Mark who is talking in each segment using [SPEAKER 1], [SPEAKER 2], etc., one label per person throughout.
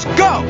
[SPEAKER 1] Let's go!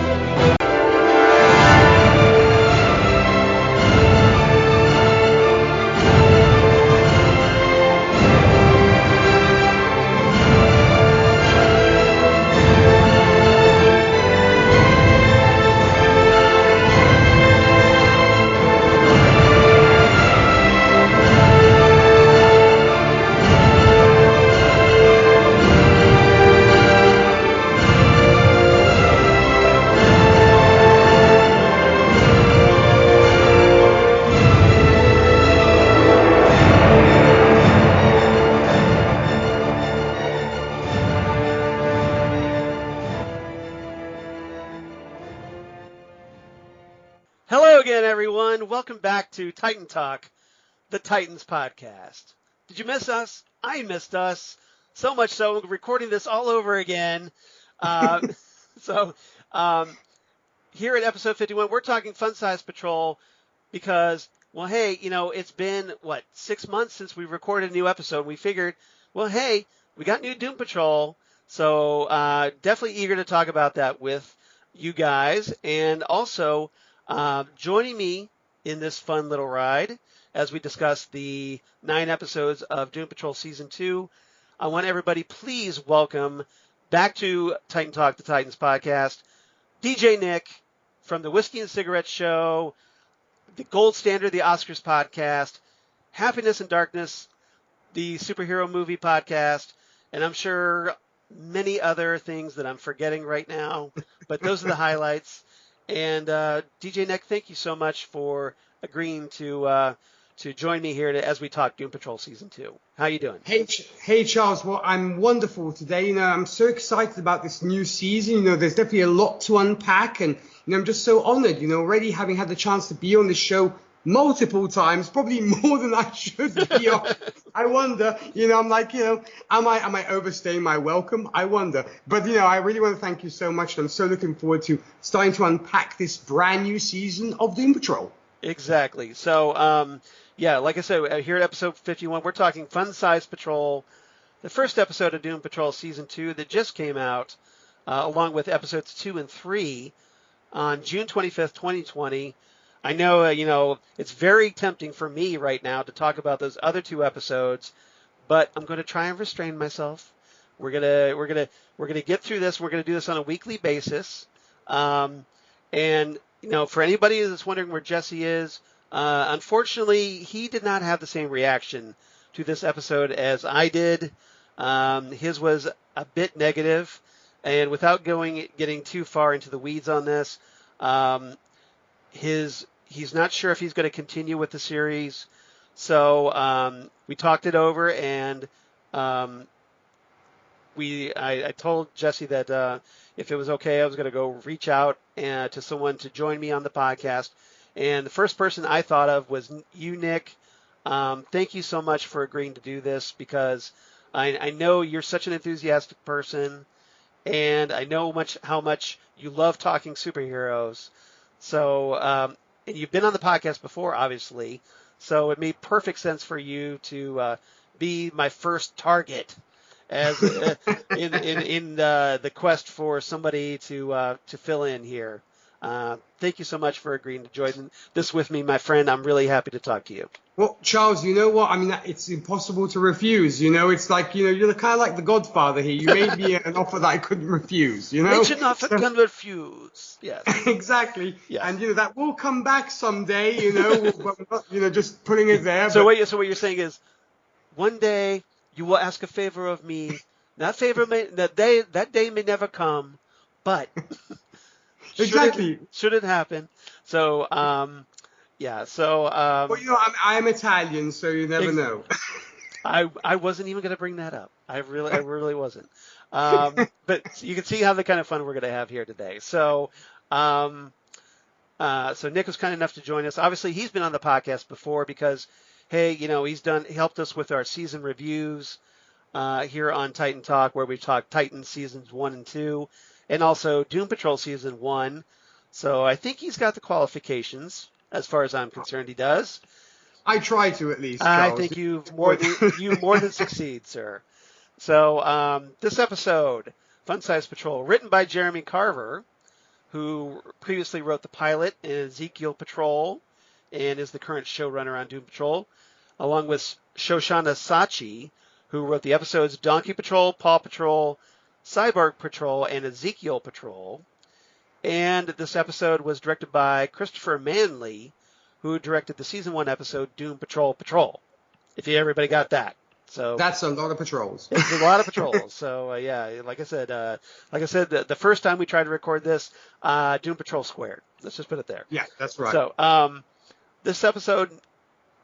[SPEAKER 2] Hello again, everyone. Welcome back to Titan Talk, the Titans podcast. Did you miss us? I missed us. So much so, we're recording this all over again. So here at episode 51, we're talking Fun Size Patrol because, well, hey, it's been, 6 months since we recorded a new episode. We figured, well, hey, we got new Doom Patrol. So definitely eager to talk about that with you guys. And also, joining me in this fun little ride as we discuss the 9 episodes of Doom Patrol Season 2, I want everybody please welcome back to Titan Talk, the Titans podcast, DJ Nick from the Whiskey and Cigarette Show, the Gold Standard, the Oscars podcast, Happiness and Darkness, the superhero movie podcast, and I'm sure many other things that I'm forgetting right now, but those are the highlights. And DJ Nick, thank you so much for agreeing to join me here as we talk Doom Patrol Season 2. How you doing?
[SPEAKER 3] Hey, Charles. Well, I'm wonderful today. I'm so excited about this new season. There's definitely a lot to unpack, and I'm just so honored. Already having had the chance to be on the show multiple times, probably more than I should be on. I wonder, I'm like, am I overstaying my welcome? I wonder. But, I really want to thank you so much. And I'm so looking forward to starting to unpack this brand new season of Doom Patrol.
[SPEAKER 2] Exactly. So, like I said, here at episode 51, we're talking Fun Size Patrol, the first episode of Doom Patrol Season 2 that just came out, along with episodes 2 and 3 on June 25th, 2020. I know, it's very tempting for me right now to talk about those other 2 episodes, but I'm going to try and restrain myself. We're gonna get through this. We're gonna do this on a weekly basis. And for anybody that's wondering where Jesse is, unfortunately, he did not have the same reaction to this episode as I did. His was a bit negative, and without getting too far into the weeds on this, he's not sure if he's going to continue with the series. So we talked it over, and I told Jesse that if it was okay, I was going to go reach out to someone to join me on the podcast. And the first person I thought of was you, Nick. Thank you so much for agreeing to do this, because I know you're such an enthusiastic person, and I know how much you love talking superheroes. So, and you've been on the podcast before, obviously, so it made perfect sense for you to be my first target as in the quest for somebody to fill in here. Thank you so much for agreeing to join this with me, my friend. I'm really happy to talk to you.
[SPEAKER 3] Well, Charles, you know what? I mean, it's impossible to refuse. It's like, you're kind of like the Godfather here. You made me an offer that I couldn't refuse,
[SPEAKER 2] Which an offer can refuse. Yes.
[SPEAKER 3] Exactly.
[SPEAKER 2] Yes.
[SPEAKER 3] And, that will come back someday, we're not, just putting it there.
[SPEAKER 2] So what you're saying is, one day you will ask a favor of me. That day may never come, but
[SPEAKER 3] exactly.
[SPEAKER 2] Should it happen? So, yeah. So,
[SPEAKER 3] well, I'm Italian, so you never know.
[SPEAKER 2] I wasn't even going to bring that up. I really wasn't. But you can see how the kind of fun we're going to have here today. So, so Nick was kind enough to join us. Obviously, he's been on the podcast before because, hey, he helped us with our season reviews here on Titan Talk, where we talk Titan seasons 1 and 2, and also Doom Patrol season 1. So I think he's got the qualifications. As far as I'm concerned, he does.
[SPEAKER 3] I try to, at least, Charles.
[SPEAKER 2] I think you more than succeed, sir. So this episode, Fun Size Patrol, written by Jeremy Carver, who previously wrote the pilot in Ezekiel Patrol and is the current showrunner on Doom Patrol, along with Shoshana Sachi, who wrote the episodes Donkey Patrol, Paw Patrol, Cyborg Patrol, and Ezekiel Patrol. And this episode was directed by Christopher Manley, who directed the season 1 episode Doom Patrol Patrol. If everybody got that. So
[SPEAKER 3] that's a lot of patrols.
[SPEAKER 2] It's a lot of patrols. So yeah, like I said, the first time we tried to record this, Doom Patrol squared. Let's just put it there.
[SPEAKER 3] Yeah, that's right.
[SPEAKER 2] So this episode,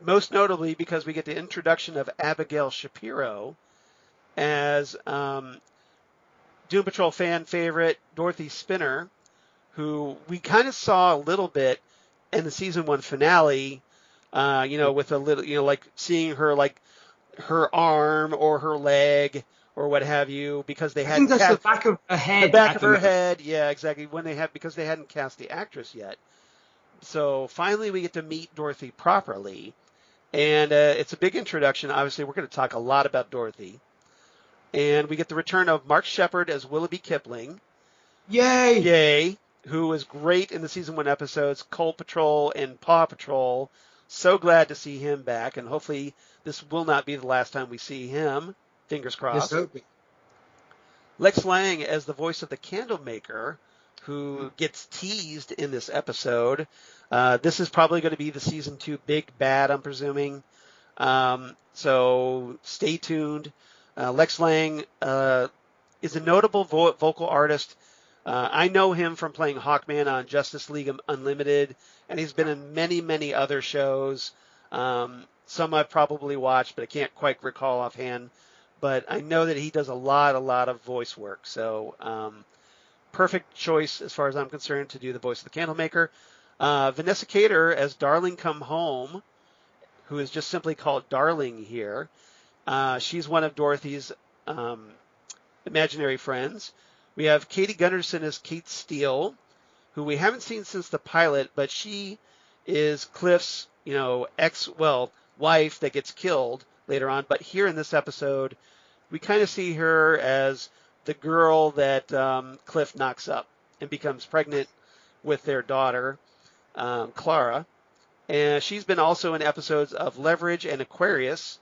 [SPEAKER 2] most notably because we get the introduction of Abigail Shapiro as Doom Patrol fan favorite Dorothy Spinner, who we kind of saw a little bit in the season 1 finale. With a little, like seeing her like her arm or her leg or what have you, because they hadn't.
[SPEAKER 3] I think that's the back of her head.
[SPEAKER 2] The back of her head, yeah, exactly. Because they hadn't cast the actress yet. So finally, we get to meet Dorothy properly, and it's a big introduction. Obviously, we're going to talk a lot about Dorothy, and we get the return of Mark Sheppard as Willoughby Kipling.
[SPEAKER 3] Yay!
[SPEAKER 2] Who was great in the season 1 episodes, Cold Patrol and Paw Patrol. So glad to see him back, and hopefully this will not be the last time we see him. Fingers crossed.
[SPEAKER 3] Yes,
[SPEAKER 2] Lex Lang as the voice of the Candlemaker, who gets teased in this episode. This is probably going to be the season 2 big bad, I'm presuming. So stay tuned. Lex Lang is a notable vocal artist. I know him from playing Hawkman on Justice League Unlimited, and he's been in many, many other shows. Some I've probably watched, but I can't quite recall offhand. But I know that he does a lot of voice work. So perfect choice as far as I'm concerned to do the voice of the Candlemaker. Vanessa Cater as Darling Come Home, who is just simply called Darling here. She's one of Dorothy's imaginary friends. We have Katie Gunderson as Kate Steele, who we haven't seen since the pilot, but she is Cliff's, wife that gets killed later on. But here in this episode, we kind of see her as the girl that Cliff knocks up and becomes pregnant with their daughter, Clara. And she's been also in episodes of Leverage and Aquarius,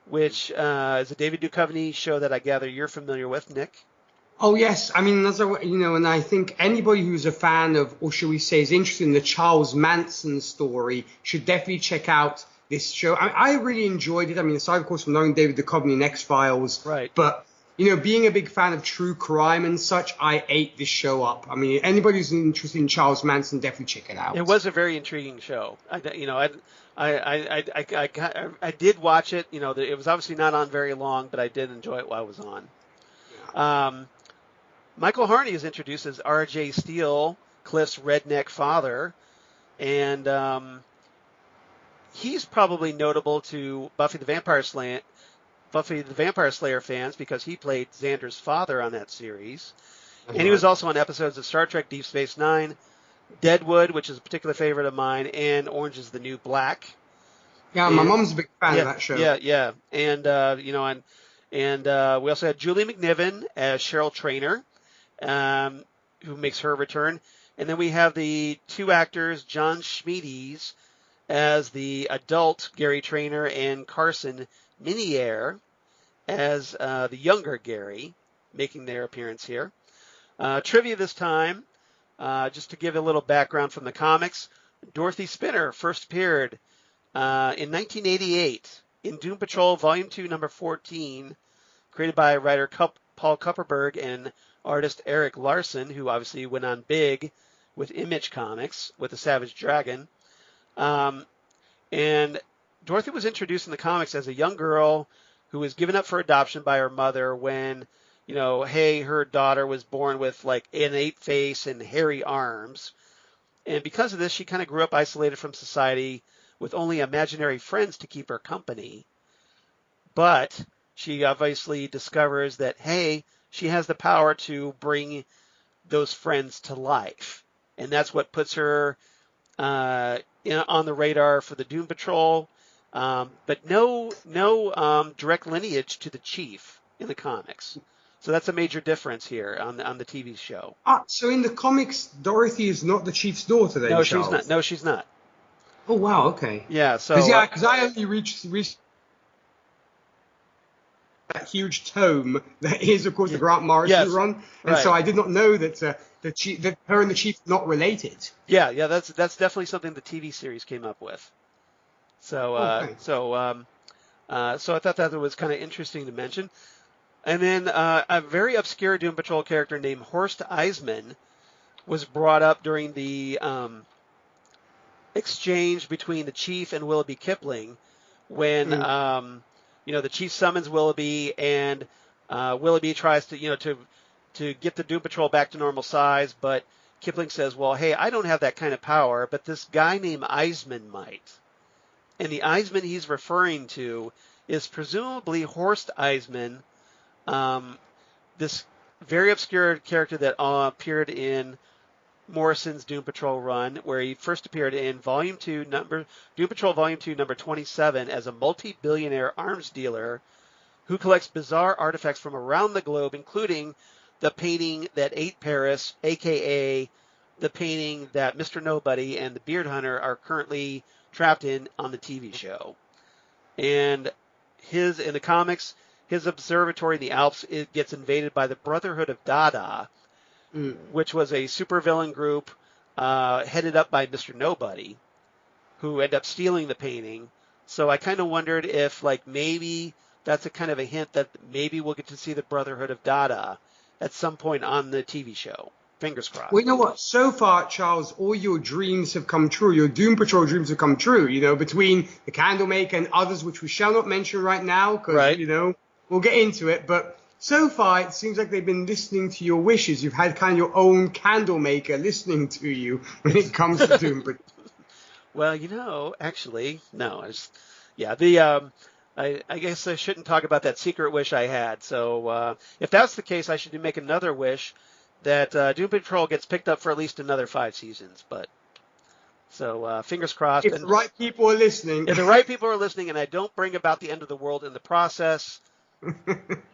[SPEAKER 2] which is a David Duchovny show that I gather you're familiar with, Nick.
[SPEAKER 3] Oh, yes. I mean, and I think anybody who's a fan of, or shall we say, is interested in the Charles Manson story should definitely check out this show. I really enjoyed it. I mean, aside, of course, from knowing David Duchovny in X-Files.
[SPEAKER 2] Right.
[SPEAKER 3] But, being a big fan of true crime and such, I ate this show up. I mean, anybody who's interested in Charles Manson, definitely check it out.
[SPEAKER 2] It was a very intriguing show. I did watch it. It was obviously not on very long, but I did enjoy it while it was on. Yeah. Michael Harney is introduced as R.J. Steele, Cliff's redneck father, and he's probably notable to Buffy the Vampire Slayer fans because he played Xander's father on that series. Uh-huh. And he was also on episodes of Star Trek Deep Space Nine, Deadwood, which is a particular favorite of mine, and Orange is the New Black.
[SPEAKER 3] Yeah, my mom's a big fan of that show.
[SPEAKER 2] Yeah. And, we also had Julie McNiven as Cheryl Traynor, who makes her return. And then we have the 2 actors, John Schmiedes as the adult Gary Traynor and Carson Minier as the younger Gary, making their appearance here. Trivia this time, just to give a little background from the comics, Dorothy Spinner first appeared in 1988 in Doom Patrol Volume 2, number 14, created by writer Paul Kupperberg and artist Eric Larson, who obviously went on big with Image Comics with the Savage Dragon. And Dorothy was introduced in the comics as a young girl who was given up for adoption by her mother when, her daughter was born with like an ape face and hairy arms. And because of this, she kind of grew up isolated from society with only imaginary friends to keep her company. But she obviously discovers that, hey, she has the power to bring those friends to life. And that's what puts her on the radar for the Doom Patrol. But no direct lineage to the Chief in the comics. So that's a major difference here on the TV show.
[SPEAKER 3] So in the comics, Dorothy is not the chief's daughter then,
[SPEAKER 2] No,
[SPEAKER 3] Charles?
[SPEAKER 2] she's not. No, she's not.
[SPEAKER 3] Oh, wow, okay.
[SPEAKER 2] Yeah, so...
[SPEAKER 3] Because I only reached that huge tome that is, of course, the Grant Morrison run. And so I did not know that that her and the chief are not related.
[SPEAKER 2] Yeah, that's definitely something the TV series came up with. So, so I thought that was kind of interesting to mention. And then a very obscure Doom Patrol character named Horst Eisman was brought up during the exchange between the chief and Willoughby Kipling when the chief summons Willoughby, and Willoughby tries to to get the Doom Patrol back to normal size, but Kipling says, well, hey, I don't have that kind of power, but this guy named Eisman might. And the Eisman he's referring to is presumably Horst Eisman, this very obscure character that appeared in Morrison's Doom Patrol run, where he first appeared in Doom Patrol Volume 2, number 27, as a multi-billionaire arms dealer who collects bizarre artifacts from around the globe, including the painting that ate Paris, a.k.a. the painting that Mr. Nobody and the Beard Hunter are currently trapped in on the TV show. And in the comics, his observatory in the Alps gets invaded by the Brotherhood of Dada, which was a supervillain group headed up by Mr. Nobody, who ended up stealing the painting. So I kind of wondered if, maybe that's a kind of a hint that maybe we'll get to see the Brotherhood of Dada at some point on the TV show. Fingers crossed.
[SPEAKER 3] Well, you know what? So far, Charles, all your dreams have come true. Your Doom Patrol dreams have come true, between the Candlemaker and others, which we shall not mention right now because, we'll get into it. But so far, it seems like they've been listening to your wishes. You've had kind of your own Candlemaker listening to you when it comes to Doom Patrol.
[SPEAKER 2] Well, actually, no. I guess I shouldn't talk about that secret wish I had. So if that's the case, I should make another wish that Doom Patrol gets picked up for at least another 5 seasons. But so fingers crossed.
[SPEAKER 3] If the right people are listening.
[SPEAKER 2] If the right people are listening and I don't bring about the end of the world in the process,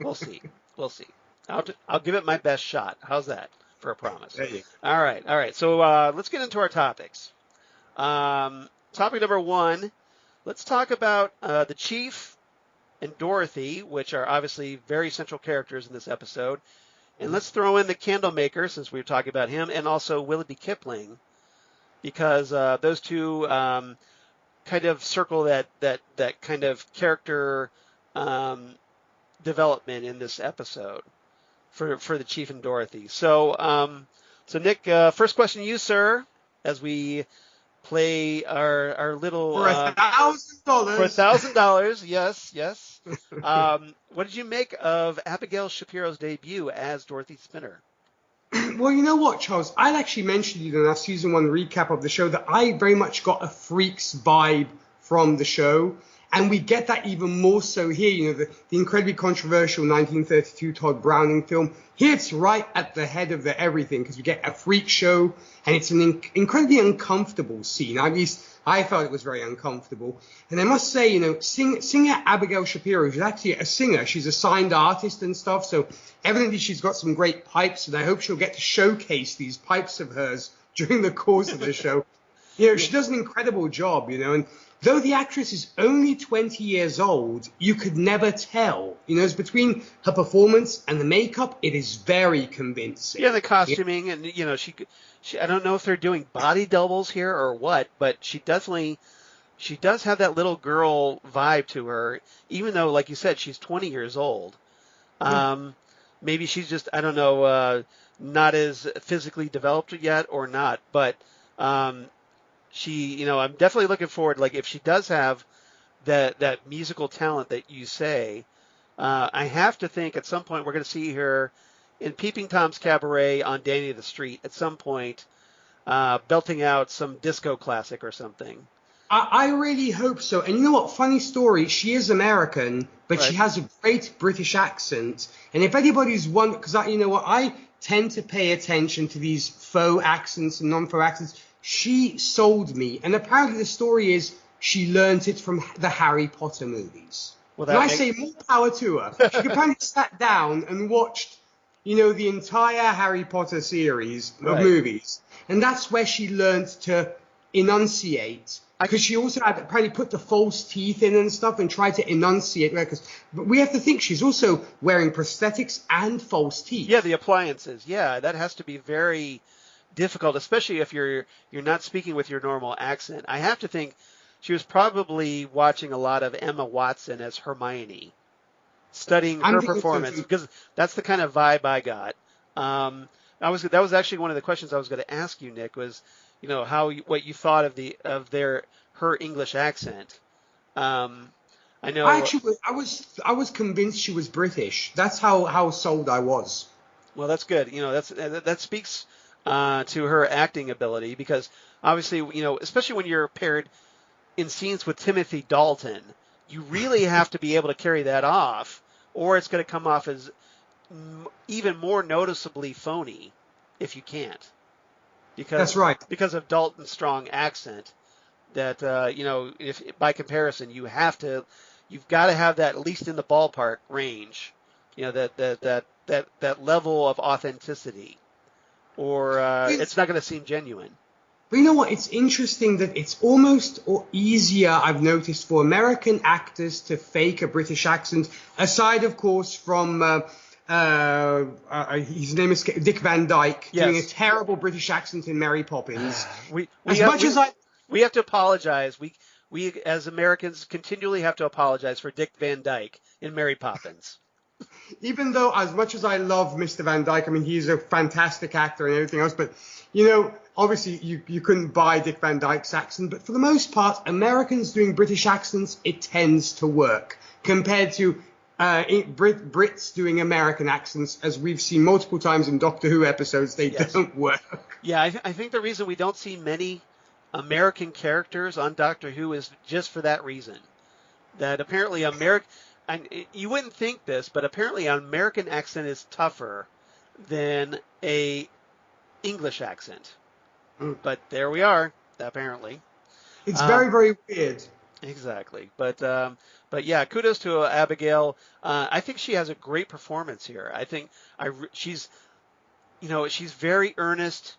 [SPEAKER 2] we'll see. We'll see. I'll give it my best shot. How's that for a promise? All right. So let's get into our topics. Topic number 1, let's talk about the Chief and Dorothy, which are obviously very central characters in this episode. And let's throw in the Candlemaker, since we were talking about him, and also Willoughby Kipling, because those two kind of circle that kind of character development in this episode for the Chief and Dorothy. So Nick, first question to you, sir, as we play our little
[SPEAKER 3] for $1,000.
[SPEAKER 2] For $1,000, yes. What did you make of Abigail Shapiro's debut as Dorothy Spinner?
[SPEAKER 3] Well, you know what, Charles? I'd actually mentioned in our season 1 recap of the show that I very much got a Freaks vibe from the show. And we get that even more so here, the incredibly controversial 1932 Todd Browning film. Here it's right at the head of the everything because we get a freak show and it's an incredibly uncomfortable scene. At least I felt it was very uncomfortable. And I must say, singer Abigail Shapiro, she's actually a singer. She's a signed artist and stuff. So evidently she's got some great pipes, and I hope she'll get to showcase these pipes of hers during the course of the show. She does an incredible job, and though the actress is only 20 years old, you could never tell. It's between her performance and the makeup, it is very convincing.
[SPEAKER 2] Yeah, the costuming, and she I don't know if they're doing body doubles here or what, but she does have that little girl vibe to her, even though, like you said, she's 20 years old. Maybe she's just, I don't know, not as physically developed yet or not, but she, I'm definitely looking forward, if she does have that musical talent that you say, I have to think at some point we're going to see her in Peeping Tom's Cabaret on Danny the Street at some point, belting out some disco classic or something.
[SPEAKER 3] I really hope so. And you know what? Funny story. She is American, but she has a great British accent. And if anybody's wondering, because I tend to pay attention to these faux accents and non-faux accents. She sold me. And apparently the story is she learned it from the Harry Potter movies. Well, and I say more power to her. She apparently sat down and watched the entire Harry Potter series of movies. And that's where she learned to enunciate. Because she also had apparently put the false teeth in and stuff and tried to enunciate. But we have to think she's also wearing prosthetics and false teeth.
[SPEAKER 2] Yeah, the appliances. Yeah, that has to be very difficult, especially if you're not speaking with your normal accent. I have to think she was probably watching a lot of Emma Watson as Hermione, studying her performance, because that's the kind of vibe I got. That was actually one of the questions I was going to ask you, Nick, was what you thought of her English accent. I know.
[SPEAKER 3] I was convinced she was British. That's how sold I was.
[SPEAKER 2] Well, that's good. That speaks to her acting ability, because obviously, especially when you're paired in scenes with Timothy Dalton, you really have to be able to carry that off, or it's going to come off as even more noticeably phony if you can't.
[SPEAKER 3] That's right.
[SPEAKER 2] Because of Dalton's strong accent, that if by comparison you've got to have that at least in the ballpark range, that level of authenticity, or it's not going to seem genuine.
[SPEAKER 3] But you know what? It's interesting that it's almost easier, I've noticed, for American actors to fake a British accent, aside, of course, from his name is Dick Van Dyke, doing a terrible British accent in Mary Poppins. We
[SPEAKER 2] have to apologize. We as Americans continually have to apologize for Dick Van Dyke in Mary Poppins.
[SPEAKER 3] Even though, as much as I love Mr. Van Dyke, I mean, he's a fantastic actor and everything else, but, obviously you couldn't buy Dick Van Dyke's accent, but for the most part, Americans doing British accents, it tends to work, compared to Brits doing American accents, as we've seen multiple times in Doctor Who episodes, they don't work.
[SPEAKER 2] Yeah, I think the reason we don't see many American characters on Doctor Who is just for that reason. That apparently you wouldn't think this, but apparently an American accent is tougher than a English accent. But there we are, apparently.
[SPEAKER 3] It's very, very weird.
[SPEAKER 2] Exactly. But yeah, kudos to Abigail. I think she has a great performance here. I think she's very earnest.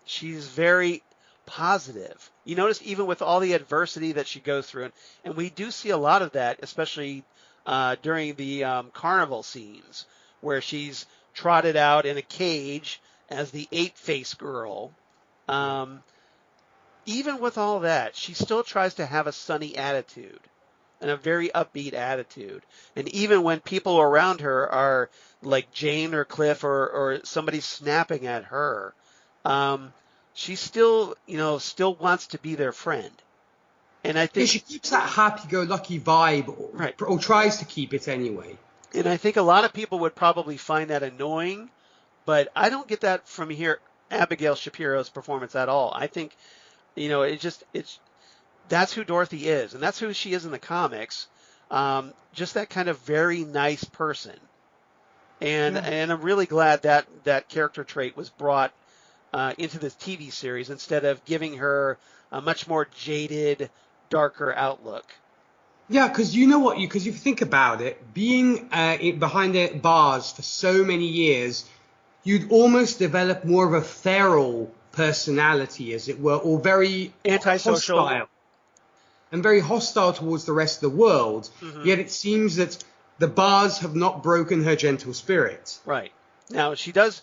[SPEAKER 2] She's very positive. You notice even with all the adversity that she goes through, and we do see a lot of that, especially during the carnival scenes where she's trotted out in a cage as the eight-faced girl. Even with all that, she still tries to have a sunny attitude and a very upbeat attitude. And even when people around her are like Jane or Cliff or somebody snapping at her, she still wants to be their friend. And I think
[SPEAKER 3] she keeps that happy-go-lucky vibe,
[SPEAKER 2] right,
[SPEAKER 3] or tries to keep it anyway.
[SPEAKER 2] And I think a lot of people would probably find that annoying, but I don't get that from Abigail Shapiro's performance at all. I think, that's who Dorothy is, and that's who she is in the comics. Just that kind of very nice person. And I'm really glad that character trait was brought into this TV series instead of giving her a much more jaded, darker outlook.
[SPEAKER 3] Yeah, because if you think about it, being behind the bars for so many years, you'd almost develop more of a feral personality, as it were, or very
[SPEAKER 2] antisocial.
[SPEAKER 3] Hostile, and very hostile towards the rest of the world. Mm-hmm. Yet it seems that the bars have not broken her gentle spirit.
[SPEAKER 2] Right. Now, she does,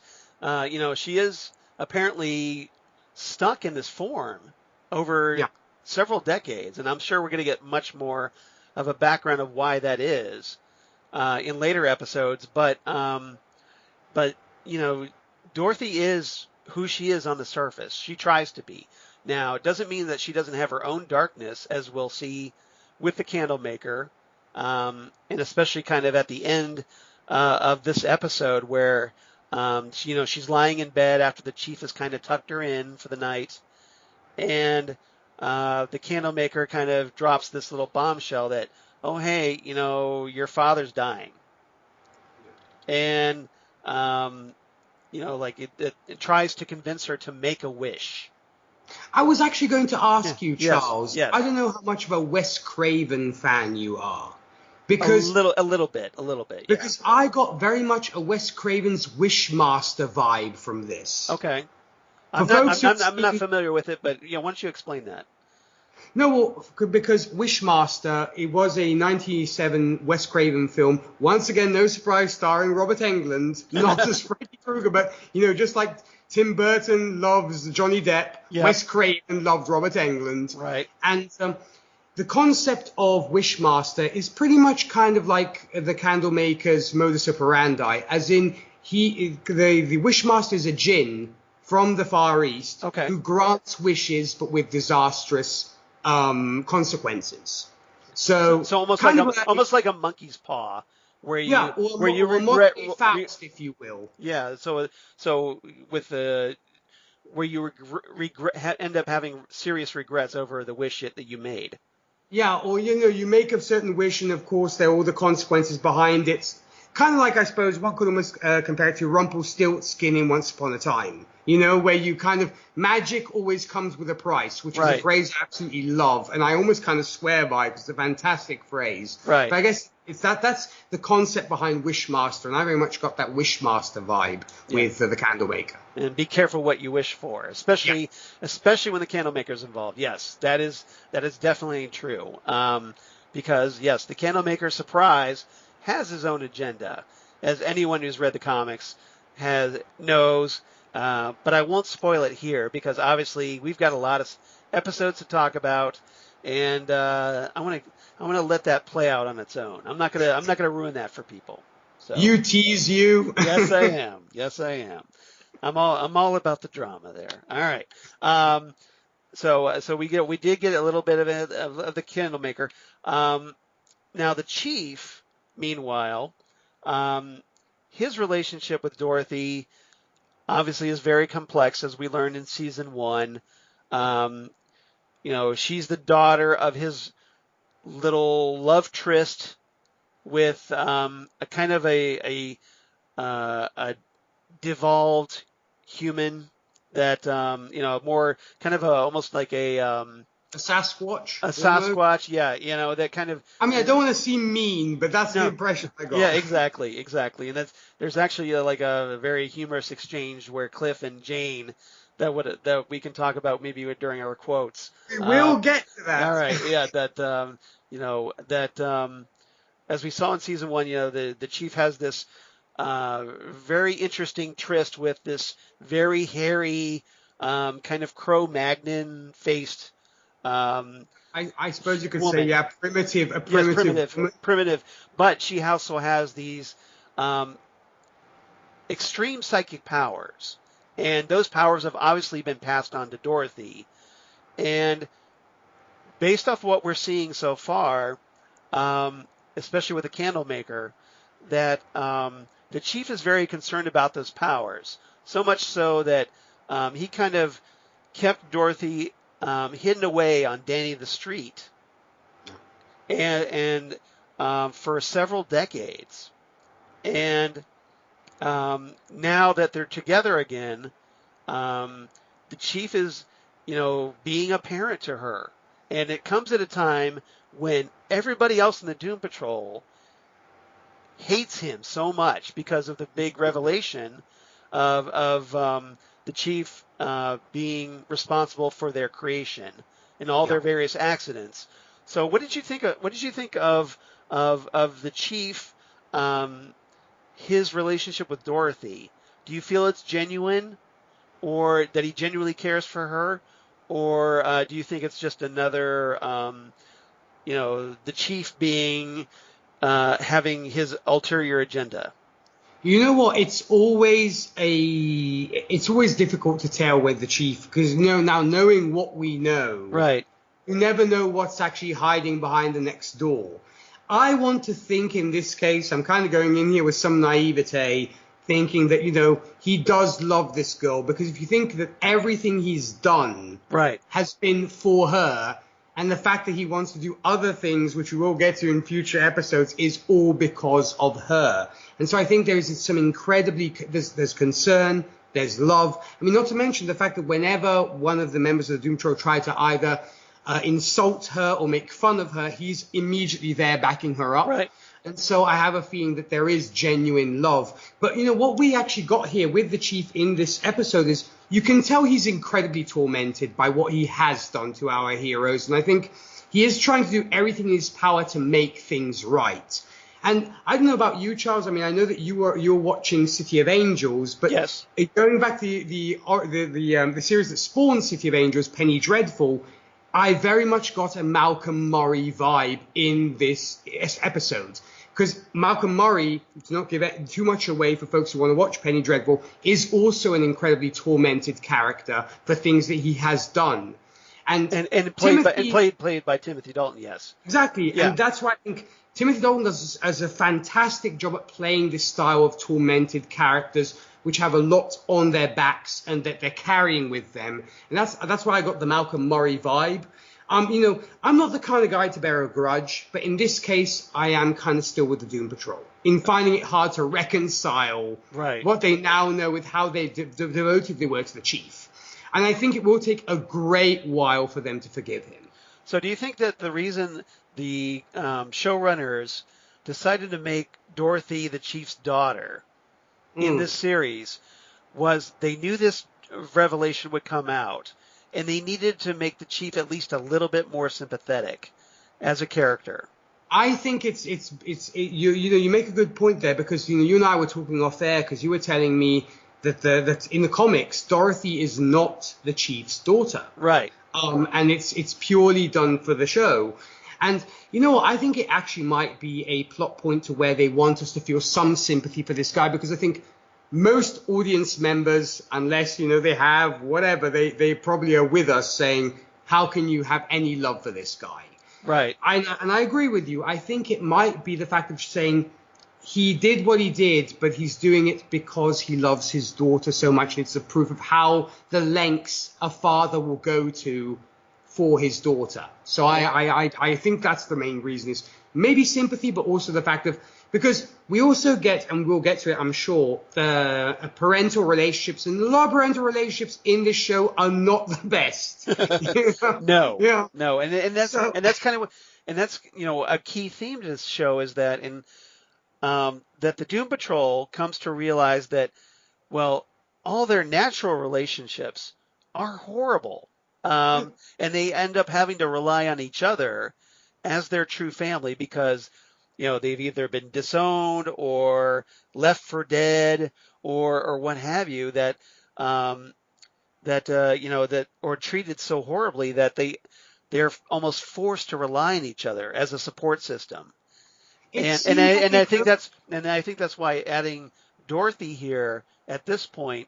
[SPEAKER 2] she is apparently stuck in this form over several decades, and I'm sure we're going to get much more of a background of why that is in later episodes. But Dorothy is who she is on the surface. She tries to be. Now, it doesn't mean that she doesn't have her own darkness, as we'll see with the Candlemaker, and especially kind of at the end of this episode where, she's lying in bed after the chief has kind of tucked her in for the night, and the Candlemaker kind of drops this little bombshell that, oh, hey, your father's dying. And, it tries to convince her to make a wish.
[SPEAKER 3] I was actually going to ask you, Charles.
[SPEAKER 2] Yes.
[SPEAKER 3] I don't know how much of a Wes Craven fan you are, Because
[SPEAKER 2] a little bit, yeah.
[SPEAKER 3] Because I got very much a Wes Craven's Wishmaster vibe from this.
[SPEAKER 2] Okay.
[SPEAKER 3] For
[SPEAKER 2] I'm
[SPEAKER 3] folks
[SPEAKER 2] not familiar with it, but why don't you explain that?
[SPEAKER 3] No, well, because Wishmaster, it was a 1987 Wes Craven film. Once again, no surprise, starring Robert Englund, not as Freddy Krueger, but, just like Tim Burton loves Johnny Depp,
[SPEAKER 2] Yep.
[SPEAKER 3] Wes Craven loved Robert Englund.
[SPEAKER 2] Right.
[SPEAKER 3] And the concept of Wishmaster is pretty much kind of like the Candlemaker's modus operandi, as in the Wishmaster is a djinn from the Far East who grants wishes but with disastrous consequences. So
[SPEAKER 2] almost like a monkey's paw, where you regret
[SPEAKER 3] Faust, if you will.
[SPEAKER 2] Yeah. So with where you end up having serious regrets over the wish that you made.
[SPEAKER 3] Yeah, or you make a certain wish, and of course there are all the consequences behind it. Kind of like, I suppose, one could almost compare it to Rumpelstiltskin in Once Upon a Time. Where you kind of, magic always comes with a price, which is a phrase I absolutely love, and I almost kind of swear by because it's a fantastic phrase.
[SPEAKER 2] Right.
[SPEAKER 3] But I guess that's the concept behind Wishmaster, and I very much got that Wishmaster vibe with the Candlemaker. And
[SPEAKER 2] be careful what you wish for, especially when the Candlemaker's involved. Yes, that is definitely true. Because yes, the Candlemaker, surprise, has his own agenda, as anyone who's read the comics knows. But I won't spoil it here because obviously we've got a lot of episodes to talk about, and I want to let that play out on its own. I'm not gonna ruin that for people. So.
[SPEAKER 3] You tease you.
[SPEAKER 2] Yes, I am. Yes, I am. I'm all about the drama there. All right. So we did get a little bit of the Candlemaker. Now the Chief, meanwhile, his relationship with Dorothy obviously is very complex, as we learned in season 1. She's the daughter of his little love tryst with a kind of a devolved human that more kind of almost like a
[SPEAKER 3] Sasquatch.
[SPEAKER 2] A Sasquatch, yeah, that kind of.
[SPEAKER 3] I mean, I don't want to seem mean, but that's the impression I got.
[SPEAKER 2] Yeah, exactly, and there's actually like a very humorous exchange where Cliff and Jane that we can talk about maybe during our quotes.
[SPEAKER 3] We will get to that.
[SPEAKER 2] All right, yeah, as we saw in season 1, the Chief has this very interesting tryst with this very hairy kind of Cro-Magnon faced.
[SPEAKER 3] I suppose you could
[SPEAKER 2] woman.
[SPEAKER 3] say, primitive.
[SPEAKER 2] Yes, primitive. But she also has these extreme psychic powers, and those powers have obviously been passed on to Dorothy. And based off what we're seeing so far, especially with the Candlemaker, that the Chief is very concerned about those powers. So much so that he kind of kept Dorothy hidden away on Danny the Street, and for several decades. And now that they're together again, the Chief is, being a parent to her. And it comes at a time when everybody else in the Doom Patrol hates him so much because of the big revelation of the Chief being responsible for their creation and all their various accidents. So, what did you think of the Chief, his relationship with Dorothy? Do you feel it's genuine, or that he genuinely cares for her, or do you think it's just another, the Chief being having his ulterior agenda?
[SPEAKER 3] You know what? It's always difficult to tell with the Chief because now knowing what we know,
[SPEAKER 2] right?
[SPEAKER 3] You never know what's actually hiding behind the next door. I want to think in this case, I'm kind of going in here with some naivete, thinking that he does love this girl, because if you think that everything he's done has been for her, and the fact that he wants to do other things, which we will get to in future episodes, is all because of her. And so I think there's some there's concern, there's love. I mean, not to mention the fact that whenever one of the members of the Doom Patrol try to either insult her or make fun of her, he's immediately there backing her up.
[SPEAKER 2] Right.
[SPEAKER 3] And so I have a feeling that there is genuine love. But, what we actually got here with the Chief in this episode is you can tell he's incredibly tormented by what he has done to our heroes. And I think he is trying to do everything in his power to make things right. And I don't know about you, Charles. I mean, I know that you're watching City of Angels, but
[SPEAKER 2] yes.
[SPEAKER 3] Going back to the series that spawned City of Angels, Penny Dreadful, I very much got a Malcolm Murray vibe in this episode. Because Malcolm Murray, to not give it too much away for folks who want to watch Penny Dreadful, is also an incredibly tormented character for things that he has done. And
[SPEAKER 2] played by Timothy Dalton, yes.
[SPEAKER 3] Exactly. Yeah. And that's why I think Timothy Dalton does a fantastic job at playing this style of tormented characters, which have a lot on their backs and that they're carrying with them. And that's why I got the Malcolm Murray vibe. I'm not the kind of guy to bear a grudge, but in this case, I am kind of still with the Doom Patrol in finding it hard to reconcile what they now know with how they devoted they were to the Chief. And I think it will take a great while for them to forgive him.
[SPEAKER 2] So do you think that the reason the showrunners decided to make Dorothy the Chief's daughter in this series was they knew this revelation would come out, and they needed to make the Chief at least a little bit more sympathetic as a character?
[SPEAKER 3] I think you make a good point there, because you and I were talking off air, because you were telling me that in the comics Dorothy is not the Chief's daughter,
[SPEAKER 2] right?
[SPEAKER 3] And it's purely done for the show. And I think it actually might be a plot point to where they want us to feel some sympathy for this guy, because I think most audience members, unless, they have whatever, they probably are with us saying, how can you have any love for this guy?
[SPEAKER 2] Right.
[SPEAKER 3] And I agree with you. I think it might be the fact of saying he did what he did, but he's doing it because he loves his daughter so much. And it's a proof of how the lengths a father will go to for his daughter. So I think that's the main reason, is maybe sympathy, but also the fact of, because we also get, and we'll get to it, I'm sure, the parental relationships, and a lot of parental relationships in this show are not the best.
[SPEAKER 2] No,
[SPEAKER 3] yeah.
[SPEAKER 2] No, and that's kind of, and that's a key theme to this show is that that the Doom Patrol comes to realize that, well, all their natural relationships are horrible, and they end up having to rely on each other as their true family, because they've either been disowned or left for dead or what have you, that or treated so horribly that they're almost forced to rely on each other as a support system. And I think that's why adding Dorothy here at this point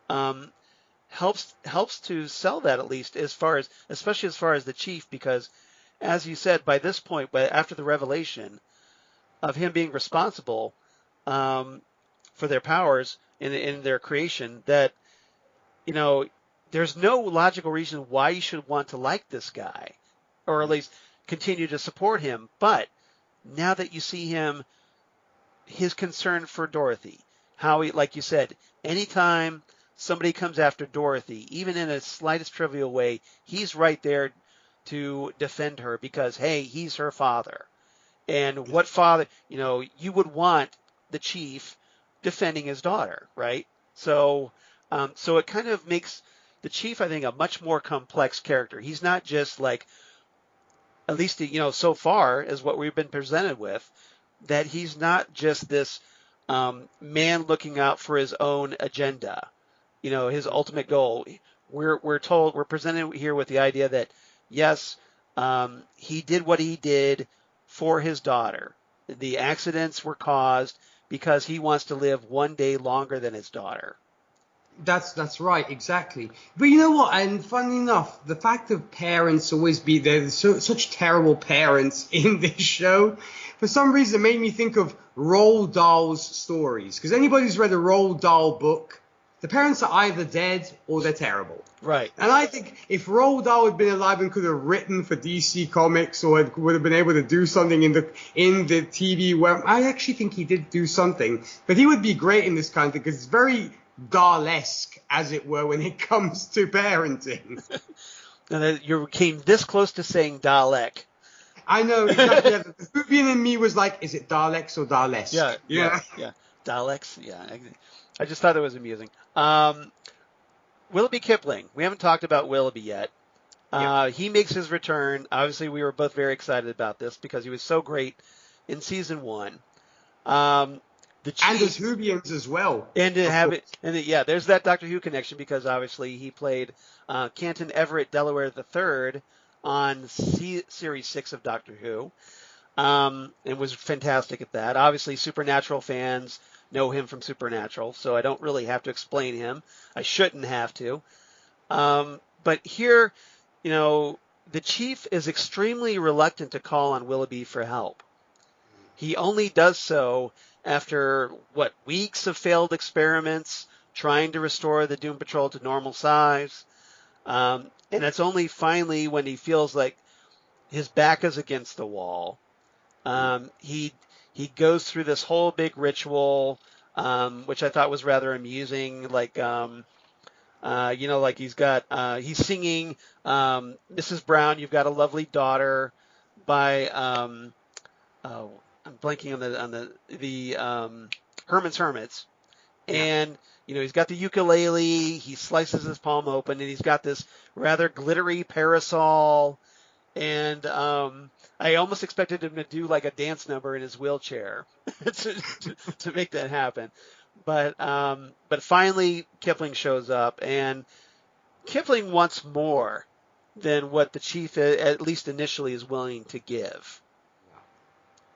[SPEAKER 2] helps to sell that, at least especially as far as the Chief, because as you said, by this point, after the revelation of him being responsible for their powers in their creation, that there's no logical reason why you should want to like this guy, or at least continue to support him. But now that you see his concern for Dorothy, how he, like you said, anytime somebody comes after Dorothy, even in a slightest trivial way, he's right there to defend her, because, hey, he's her father. And what father, you would want the Chief defending his daughter, right? So it kind of makes the Chief, I think, a much more complex character. He's not just like, at least, so far as what we've been presented with, that he's not just this man looking out for his own agenda, his ultimate goal. We're presented here with the idea that, yes, he did what he did for his daughter. The accidents were caused because he wants to live one day longer than his daughter.
[SPEAKER 3] That's right, exactly. But you know what? And funny enough, the fact of parents always be there, such terrible parents in this show, for some reason it made me think of Roald Dahl's stories. Because anybody who's read a Roald Dahl book, the parents are either dead or they're terrible.
[SPEAKER 2] Right.
[SPEAKER 3] And I think if Roald Dahl had been alive and could have written for DC Comics, or would have been able to do something in the TV, where I actually think he did do something, but he would be great in this kind of thing, because it's very Dahl-esque, as it were, when it comes to parenting.
[SPEAKER 2] And you came this close to saying Dalek.
[SPEAKER 3] I know, exactly. Yeah, the Whovian in me was like, is it Daleks or Dalesk?
[SPEAKER 2] Yeah. Daleks. Yeah. I just thought it was amusing. Willoughby Kipling. We haven't talked about Willoughby yet. He makes his return. Obviously, we were both very excited about this because he was so great in season 1. The Chief,
[SPEAKER 3] and as Whovians as well.
[SPEAKER 2] And to have it, there's that Doctor Who connection because obviously he played Canton Everett Delaware III on Series 6 of Doctor Who, and was fantastic at that. Obviously, Supernatural fans know him from Supernatural, so I don't really have to explain him. I shouldn't have to. But here, the Chief is extremely reluctant to call on Willoughby for help. He only does so after, weeks of failed experiments, trying to restore the Doom Patrol to normal size. And it's only finally when he feels like his back is against the wall. He goes through this whole big ritual, which I thought was rather amusing. Like he's singing Mrs. Brown, You've Got a Lovely Daughter by I'm blanking on the Herman's Hermits, and he's got the ukulele. He slices his palm open, and he's got this rather glittery parasol. And I almost expected him to do like a dance number in his wheelchair to make that happen. But finally, Kipling shows up, and Kipling wants more than what the Chief, at least initially, is willing to give.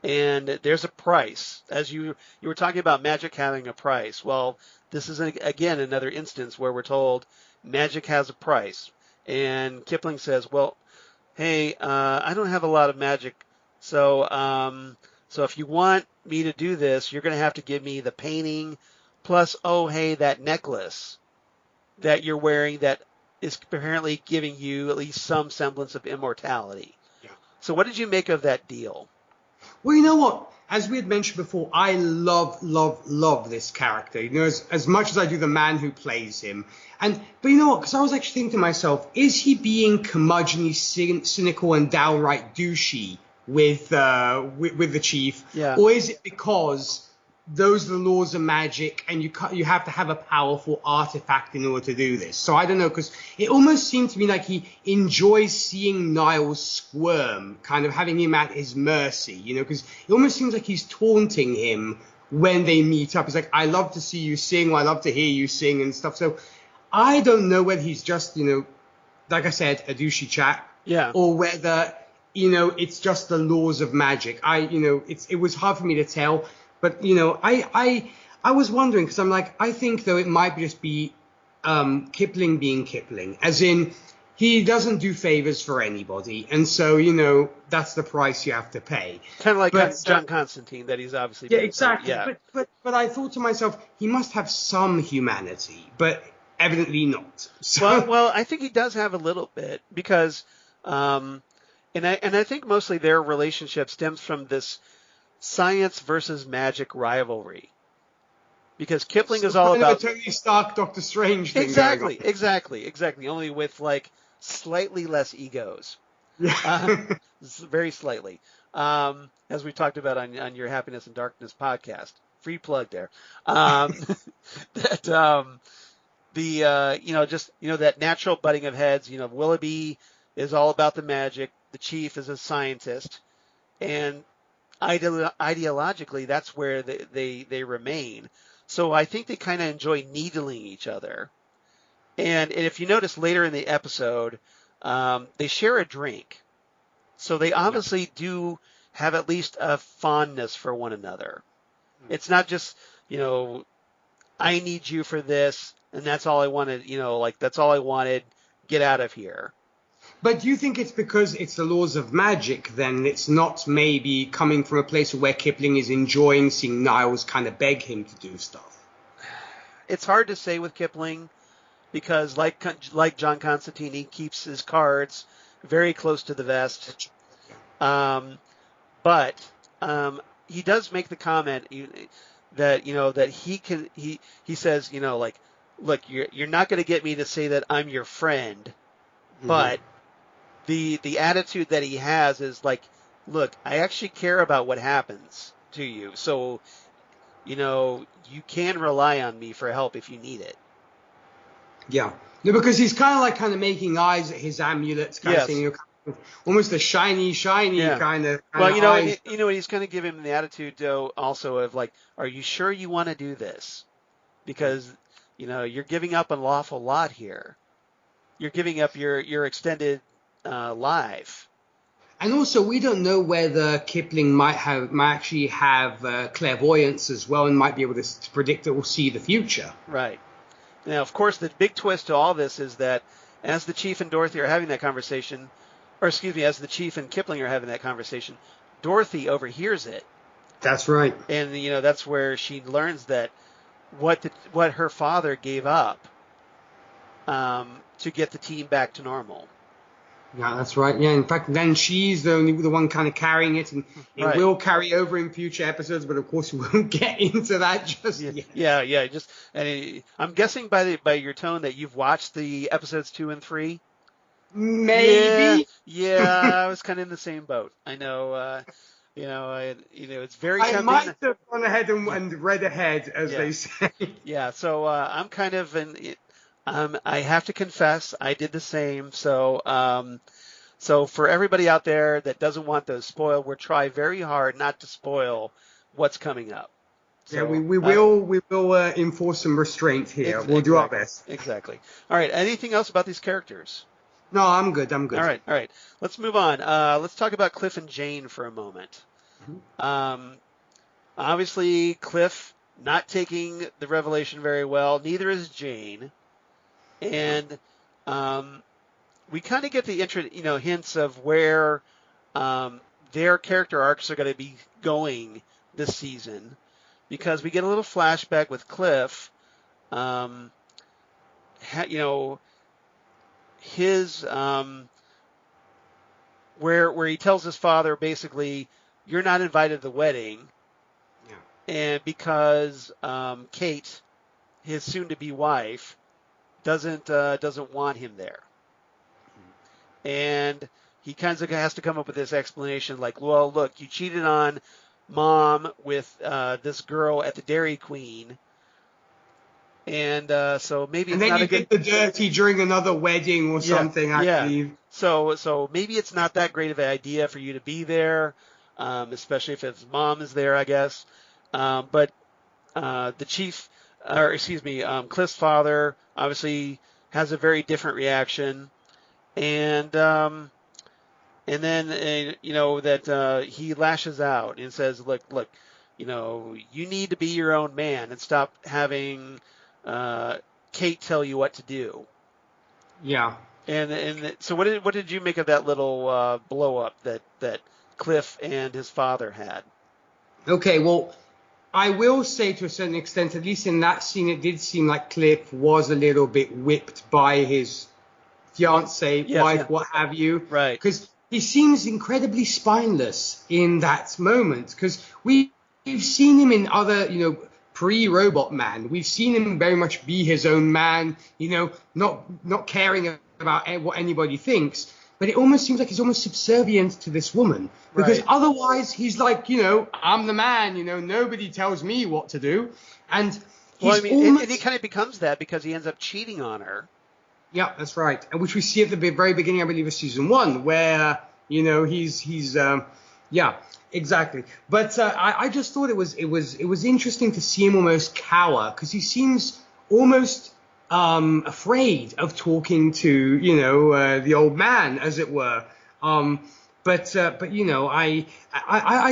[SPEAKER 2] And there's a price. As you were talking about magic having a price. Well, this is, again, another instance where we're told magic has a price. And Kipling says, well, hey, I don't have a lot of magic, so if you want me to do this, you're going to have to give me the painting, plus, that necklace that you're wearing that is apparently giving you at least some semblance of immortality. Yeah. So what did you make of that deal?
[SPEAKER 3] Well, you know what? As we had mentioned before, I love this character. As much as I do the man who plays him. But you know what? Because I was actually thinking to myself, is he being curmudgeonly, cynical, and downright douchey with the Chief? Yeah. Or is it because those are the laws of magic, and you have to have a powerful artifact in order to do this? So I don't know, because it almost seemed to me like he enjoys seeing Niles squirm, kind of having him at his mercy, because it almost seems like he's taunting him when they meet up. He's like, I love to see you sing, or I love to hear you sing and stuff. So I don't know whether he's just, like I said, a douchey chap, or whether, it's just the laws of magic. It was hard for me to tell. But, I was wondering, because I'm like, I think, though, it might just be Kipling being Kipling, as in he doesn't do favors for anybody. And so, that's the price you have to pay.
[SPEAKER 2] Kind of like John Constantine, that he's obviously...
[SPEAKER 3] Yeah, exactly. Yeah. But I thought to myself, he must have some humanity, but evidently not. So...
[SPEAKER 2] Well, I think he does have a little bit, because... and I think mostly their relationship stems from this science versus magic rivalry, because Kipling is all about
[SPEAKER 3] a Tony Stark, Doctor Strange thing.
[SPEAKER 2] Exactly. Only with like slightly less egos, very slightly. As we talked about on your Happiness and Darkness podcast, free plug there. That that natural butting of heads. Willoughby is all about the magic. The Chief is a scientist, and ideologically, that's where they remain. So I think they kind of enjoy needling each other. And if you notice later in the episode, they share a drink. So they obviously do have at least a fondness for one another. It's not just, I need you for this, and that's all I wanted, that's all I wanted, get out of here.
[SPEAKER 3] But do you think it's because it's the laws of magic, then it's not maybe coming from a place where Kipling is enjoying seeing Niles kind of beg him to do stuff?
[SPEAKER 2] It's hard to say with Kipling, because like John Constantine, he keeps his cards very close to the vest. But he does make the comment that he says, look, you're not going to get me to say that I'm your friend, but the attitude that he has is like, look, I actually care about what happens to you, so you can rely on me for help if you need it.
[SPEAKER 3] Yeah. No, because he's kind of making eyes at his amulets, kind of
[SPEAKER 2] Yes.
[SPEAKER 3] saying, almost a shiny
[SPEAKER 2] Yeah.
[SPEAKER 3] kind of
[SPEAKER 2] Well,
[SPEAKER 3] eyes.
[SPEAKER 2] he's going to give him the attitude though, also of like, are you sure you want to do this? Because you're giving up an awful lot here. You're giving up your extended life.
[SPEAKER 3] And also, we don't know whether Kipling might actually have clairvoyance as well, and might be able to predict or see the future.
[SPEAKER 2] Right. Now, of course, the big twist to all this is that as the Chief and Dorothy are having that conversation, or excuse me, as the Chief and Kipling are having that conversation, Dorothy overhears it.
[SPEAKER 3] That's right.
[SPEAKER 2] And that's where she learns that what her father gave up to get the team back to normal.
[SPEAKER 3] Yeah, that's right. Yeah, in fact, then she's the one kind of carrying it, and it
[SPEAKER 2] Right.
[SPEAKER 3] will carry over in future episodes. But of course, we won't get into that just yet.
[SPEAKER 2] Yeah. I'm guessing by your tone that you've watched the episodes 2 and 3.
[SPEAKER 3] Maybe.
[SPEAKER 2] Yeah, I was kind of in the same boat. I know. It's very tempting.
[SPEAKER 3] I might have gone ahead and read ahead, as they say.
[SPEAKER 2] Yeah. So I'm kind of I have to confess, I did the same. So for everybody out there that doesn't want those spoiled, we'll try very hard not to spoil what's coming up. So,
[SPEAKER 3] yeah, we will enforce some restraint here. We'll do our best.
[SPEAKER 2] Exactly. All right. Anything else about these characters?
[SPEAKER 3] No, I'm good.
[SPEAKER 2] All right. Let's move on. Let's talk about Cliff and Jane for a moment. Mm-hmm. Obviously, Cliff not taking the revelation very well. Neither is Jane. And we kind of get the hints of where their character arcs are going to be going this season, because we get a little flashback with Cliff. His where he tells his father basically, you're not invited to the wedding, and because Kate, his soon-to-be wife, doesn't want him there, and he kind of has to come up with this explanation like, well, look, you cheated on Mom with this girl at the Dairy Queen, and so maybe it's not a good.
[SPEAKER 3] And then you did the dirty during another wedding or something, I believe.
[SPEAKER 2] So maybe it's not that great of an idea for you to be there, especially if his mom is there, I guess. But the chief, or excuse me, Cliff's father obviously has a very different reaction, and then that he lashes out and says, look, you need to be your own man and stop having Kate tell you what to do.
[SPEAKER 3] Yeah.
[SPEAKER 2] And so what did you make of that little blow up that Cliff and his father had?
[SPEAKER 3] Okay, well, I will say to a certain extent, at least in that scene, it did seem like Cliff was a little bit whipped by his fiancée, wife, what have you.
[SPEAKER 2] Right.
[SPEAKER 3] Because he seems incredibly spineless in that moment. Because we've seen him in other, pre-Robot Man. We've seen him very much be his own man, not caring about what anybody thinks. But it almost seems like he's almost subservient to this woman. Because otherwise he's like, I'm the man, nobody tells me what to do. And
[SPEAKER 2] and he kind of becomes that because he ends up cheating on her.
[SPEAKER 3] Yeah, that's right. And which we see at the very beginning, I believe, of season 1, where, he's exactly. But I just thought it was interesting to see him almost cower, because he seems almost afraid of talking to, the old man, as it were. But I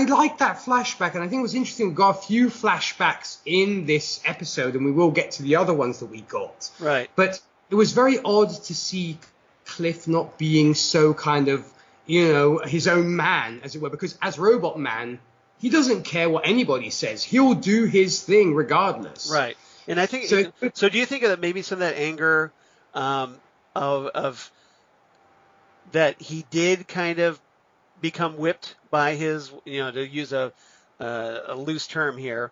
[SPEAKER 3] like that flashback, and I think it was interesting. We got a few flashbacks in this episode, and we will get to the other ones that we got.
[SPEAKER 2] Right.
[SPEAKER 3] But it was very odd to see Cliff not being so kind of, his own man, as it were, because as Robot Man, he doesn't care what anybody says. He'll do his thing regardless.
[SPEAKER 2] Right. And I think so. Do you think that maybe some of that anger of that he did kind of become whipped by his, to use a loose term here,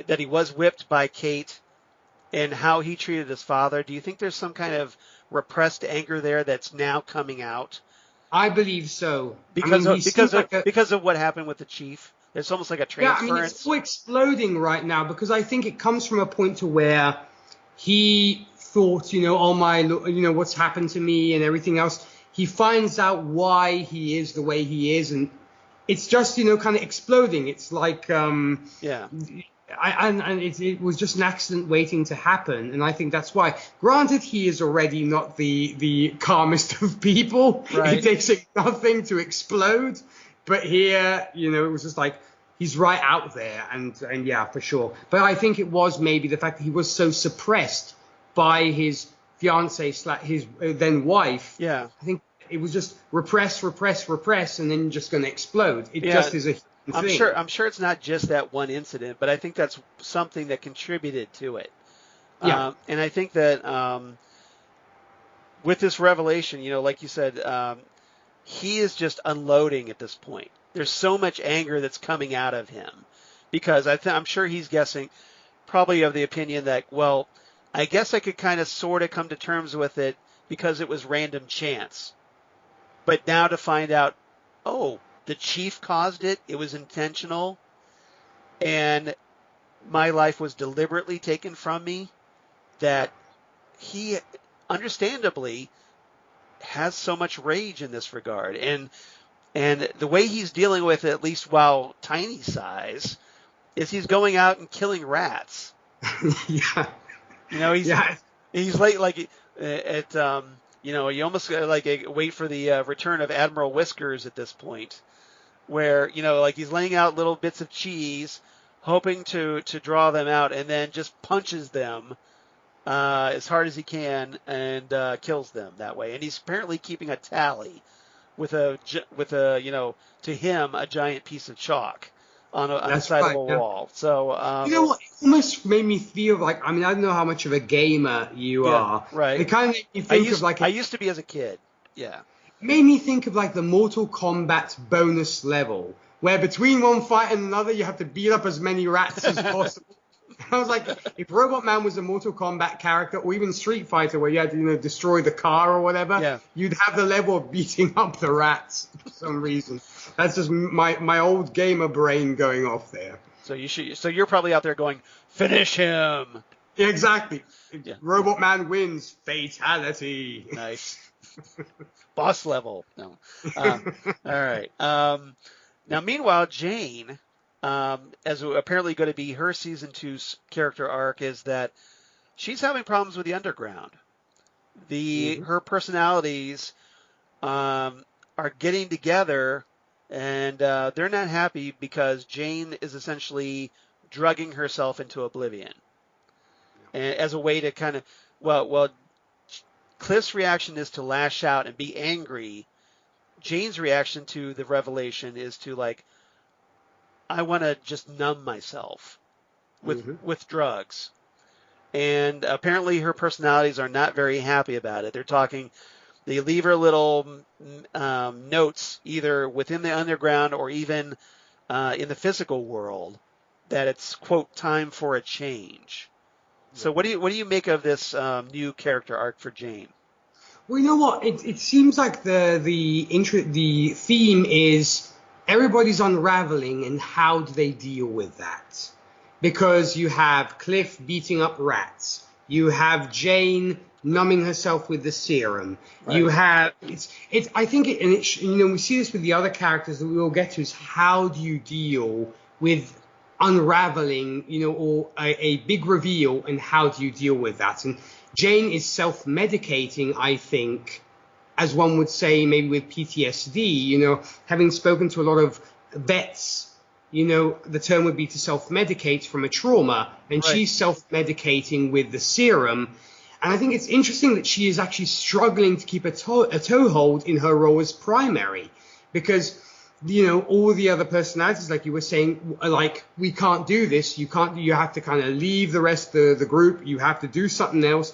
[SPEAKER 2] that he was whipped by Kate and how he treated his father? Do you think there's some kind of repressed anger there that's now coming out?
[SPEAKER 3] I believe so.
[SPEAKER 2] Because
[SPEAKER 3] I mean,
[SPEAKER 2] because of what happened with the chief. It's almost like a transference.
[SPEAKER 3] Yeah, I mean, it's all exploding right now because I think it comes from a point to where he thought, oh my, what's happened to me and everything else. He finds out why he is the way he is, and it's just, kind of exploding. It's like,
[SPEAKER 2] yeah.
[SPEAKER 3] It was just an accident waiting to happen, and I think that's why. Granted, he is already not the calmest of people.
[SPEAKER 2] Right.
[SPEAKER 3] It takes nothing to explode. But here, it was just like he's right out there, and yeah, for sure. But I think it was maybe the fact that he was so suppressed by his fiancée / his then wife.
[SPEAKER 2] Yeah.
[SPEAKER 3] I think it was just repress, and then just going to explode. It just is a human thing.
[SPEAKER 2] I'm sure it's not just that one incident, but I think that's something that contributed to it.
[SPEAKER 3] Yeah.
[SPEAKER 2] And I think that with this revelation, like you said, he is just unloading at this point. There's so much anger that's coming out of him because I'm sure he's guessing, probably of the opinion that, well, I guess I could kind of sort of come to terms with it because it was random chance. But now to find out, oh, the chief caused it, it was intentional, and my life was deliberately taken from me, that he understandably has so much rage in this regard. And the way he's dealing with it, at least while tiny size, is he's going out and killing rats.
[SPEAKER 3] Yeah.
[SPEAKER 2] He's like at you almost wait for the return of Admiral Whiskers at this point, where like he's laying out little bits of cheese, hoping to draw them out, and then just punches them as hard as he can and kills them that way. And he's apparently keeping a tally with a to him a giant piece of chalk on the side of a wall. So
[SPEAKER 3] what? It almost made me feel like, I don't know how much of a gamer you are.
[SPEAKER 2] Right.
[SPEAKER 3] It kind of made me think of like
[SPEAKER 2] I used to be as a kid. Yeah.
[SPEAKER 3] Made me think of like the Mortal Kombat bonus level, where between one fight and another you have to beat up as many rats as possible. I was like, if Robot Man was a Mortal Kombat character, or even Street Fighter, where you had to destroy the car or whatever, you'd have the level of beating up the rats for some reason. That's just my old gamer brain going off there.
[SPEAKER 2] So you're probably out there going, finish him.
[SPEAKER 3] Yeah, exactly. Yeah. Robot Man wins. Fatality.
[SPEAKER 2] Nice. Boss level. No. All right. Now, meanwhile, Jane, as apparently going to be her season 2's character arc, is that she's having problems with the underground. Her personalities are getting together, and they're not happy because Jane is essentially drugging herself into oblivion, and as a way to kind of well, Cliff's reaction is to lash out and be angry. Jane's reaction to the revelation is to like, I want to just numb myself with drugs. And apparently her personalities are not very happy about it. They leave her little notes either within the underground or even in the physical world that it's, quote, time for a change. So what do you make of this new character arc for Jane?
[SPEAKER 3] Well, you know what? It seems like the theme is everybody's unraveling, and how do they deal with that? Because you have Cliff beating up rats, you have Jane numbing herself with the serum. Right. You have I think we see this with the other characters that we will get to, is how do you deal with unraveling, or a big reveal, and how do you deal with that? And Jane is self-medicating, I think, as one would say, maybe with PTSD, having spoken to a lot of vets, the term would be to self-medicate from a trauma, and right. She's self-medicating with the serum. And I think it's interesting that she is actually struggling to keep a toehold in her role as primary, because all the other personalities, like you were saying, are like, we can't do this. You have to kind of leave the rest of the group. You have to do something else.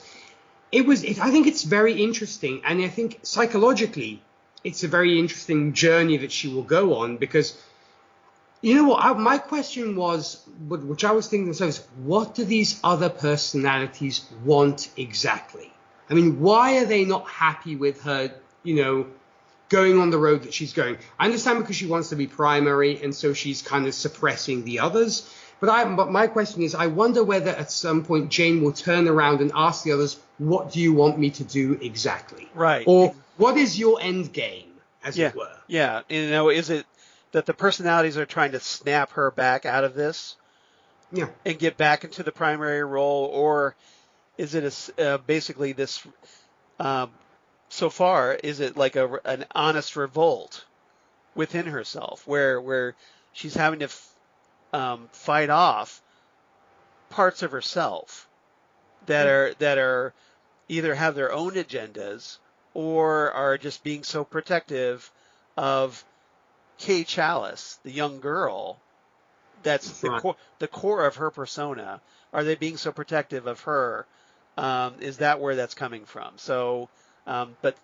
[SPEAKER 3] I think it's very interesting. And I think psychologically, it's a very interesting journey that she will go on, because, my question was, which I was thinking to myself, is what do these other personalities want exactly? I mean, why are they not happy with her, going on the road that she's going. I understand because she wants to be primary, and so she's kind of suppressing the others. But my question is, I wonder whether at some point Jane will turn around and ask the others, what do you want me to do exactly?
[SPEAKER 2] Right.
[SPEAKER 3] Or what is your end game, as
[SPEAKER 2] Yeah.
[SPEAKER 3] it were?
[SPEAKER 2] Yeah. You know, is it that the personalities are trying to snap her back out of this
[SPEAKER 3] Yeah.
[SPEAKER 2] and get back into the primary role, or is it basically this? So far, is it like an honest revolt within herself, where she's having to fight off parts of herself that are either have their own agendas or are just being so protective of Kay Chalice, the young girl. That's the core of her persona. Are they being so protective of her? Is that where that's coming from? So, but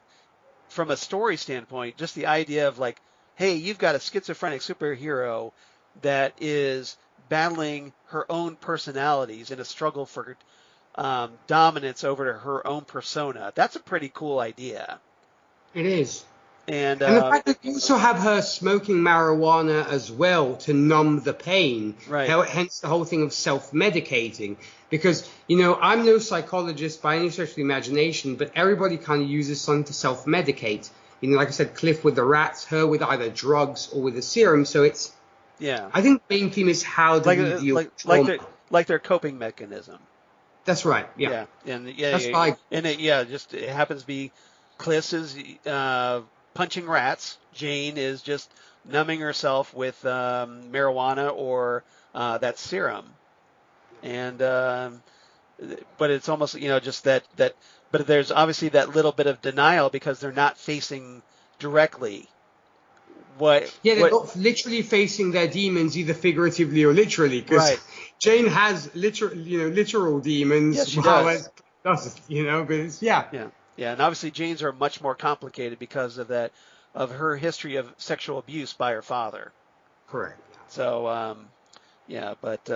[SPEAKER 2] from a story standpoint, just the idea of like, hey, you've got a schizophrenic superhero that is battling her own personalities in a struggle for dominance over her own persona. That's a pretty cool idea.
[SPEAKER 3] It is.
[SPEAKER 2] And
[SPEAKER 3] the fact that you also have her smoking marijuana as well to numb the pain,
[SPEAKER 2] right.
[SPEAKER 3] Hence the whole thing of self-medicating. Because, I'm no psychologist by any stretch of the imagination, but everybody kind of uses something to self-medicate. Like I said, Cliff with the rats, her with either drugs or with a serum. So it's, I think the main theme is how do we deal with trauma.
[SPEAKER 2] Like their coping mechanism.
[SPEAKER 3] That's right. Yeah.
[SPEAKER 2] And
[SPEAKER 3] that's right.
[SPEAKER 2] And it happens to be Cliff is punching rats. Jane is just numbing herself with marijuana or that serum. And but it's almost just that but there's obviously that little bit of denial because they're not facing directly
[SPEAKER 3] they're not literally facing their demons either figuratively or literally, because Jane has literal demons.
[SPEAKER 2] Yes, she does.
[SPEAKER 3] But it's, yeah,
[SPEAKER 2] and obviously Jane's are much more complicated because of her history of sexual abuse by her father.
[SPEAKER 3] Correct.
[SPEAKER 2] So but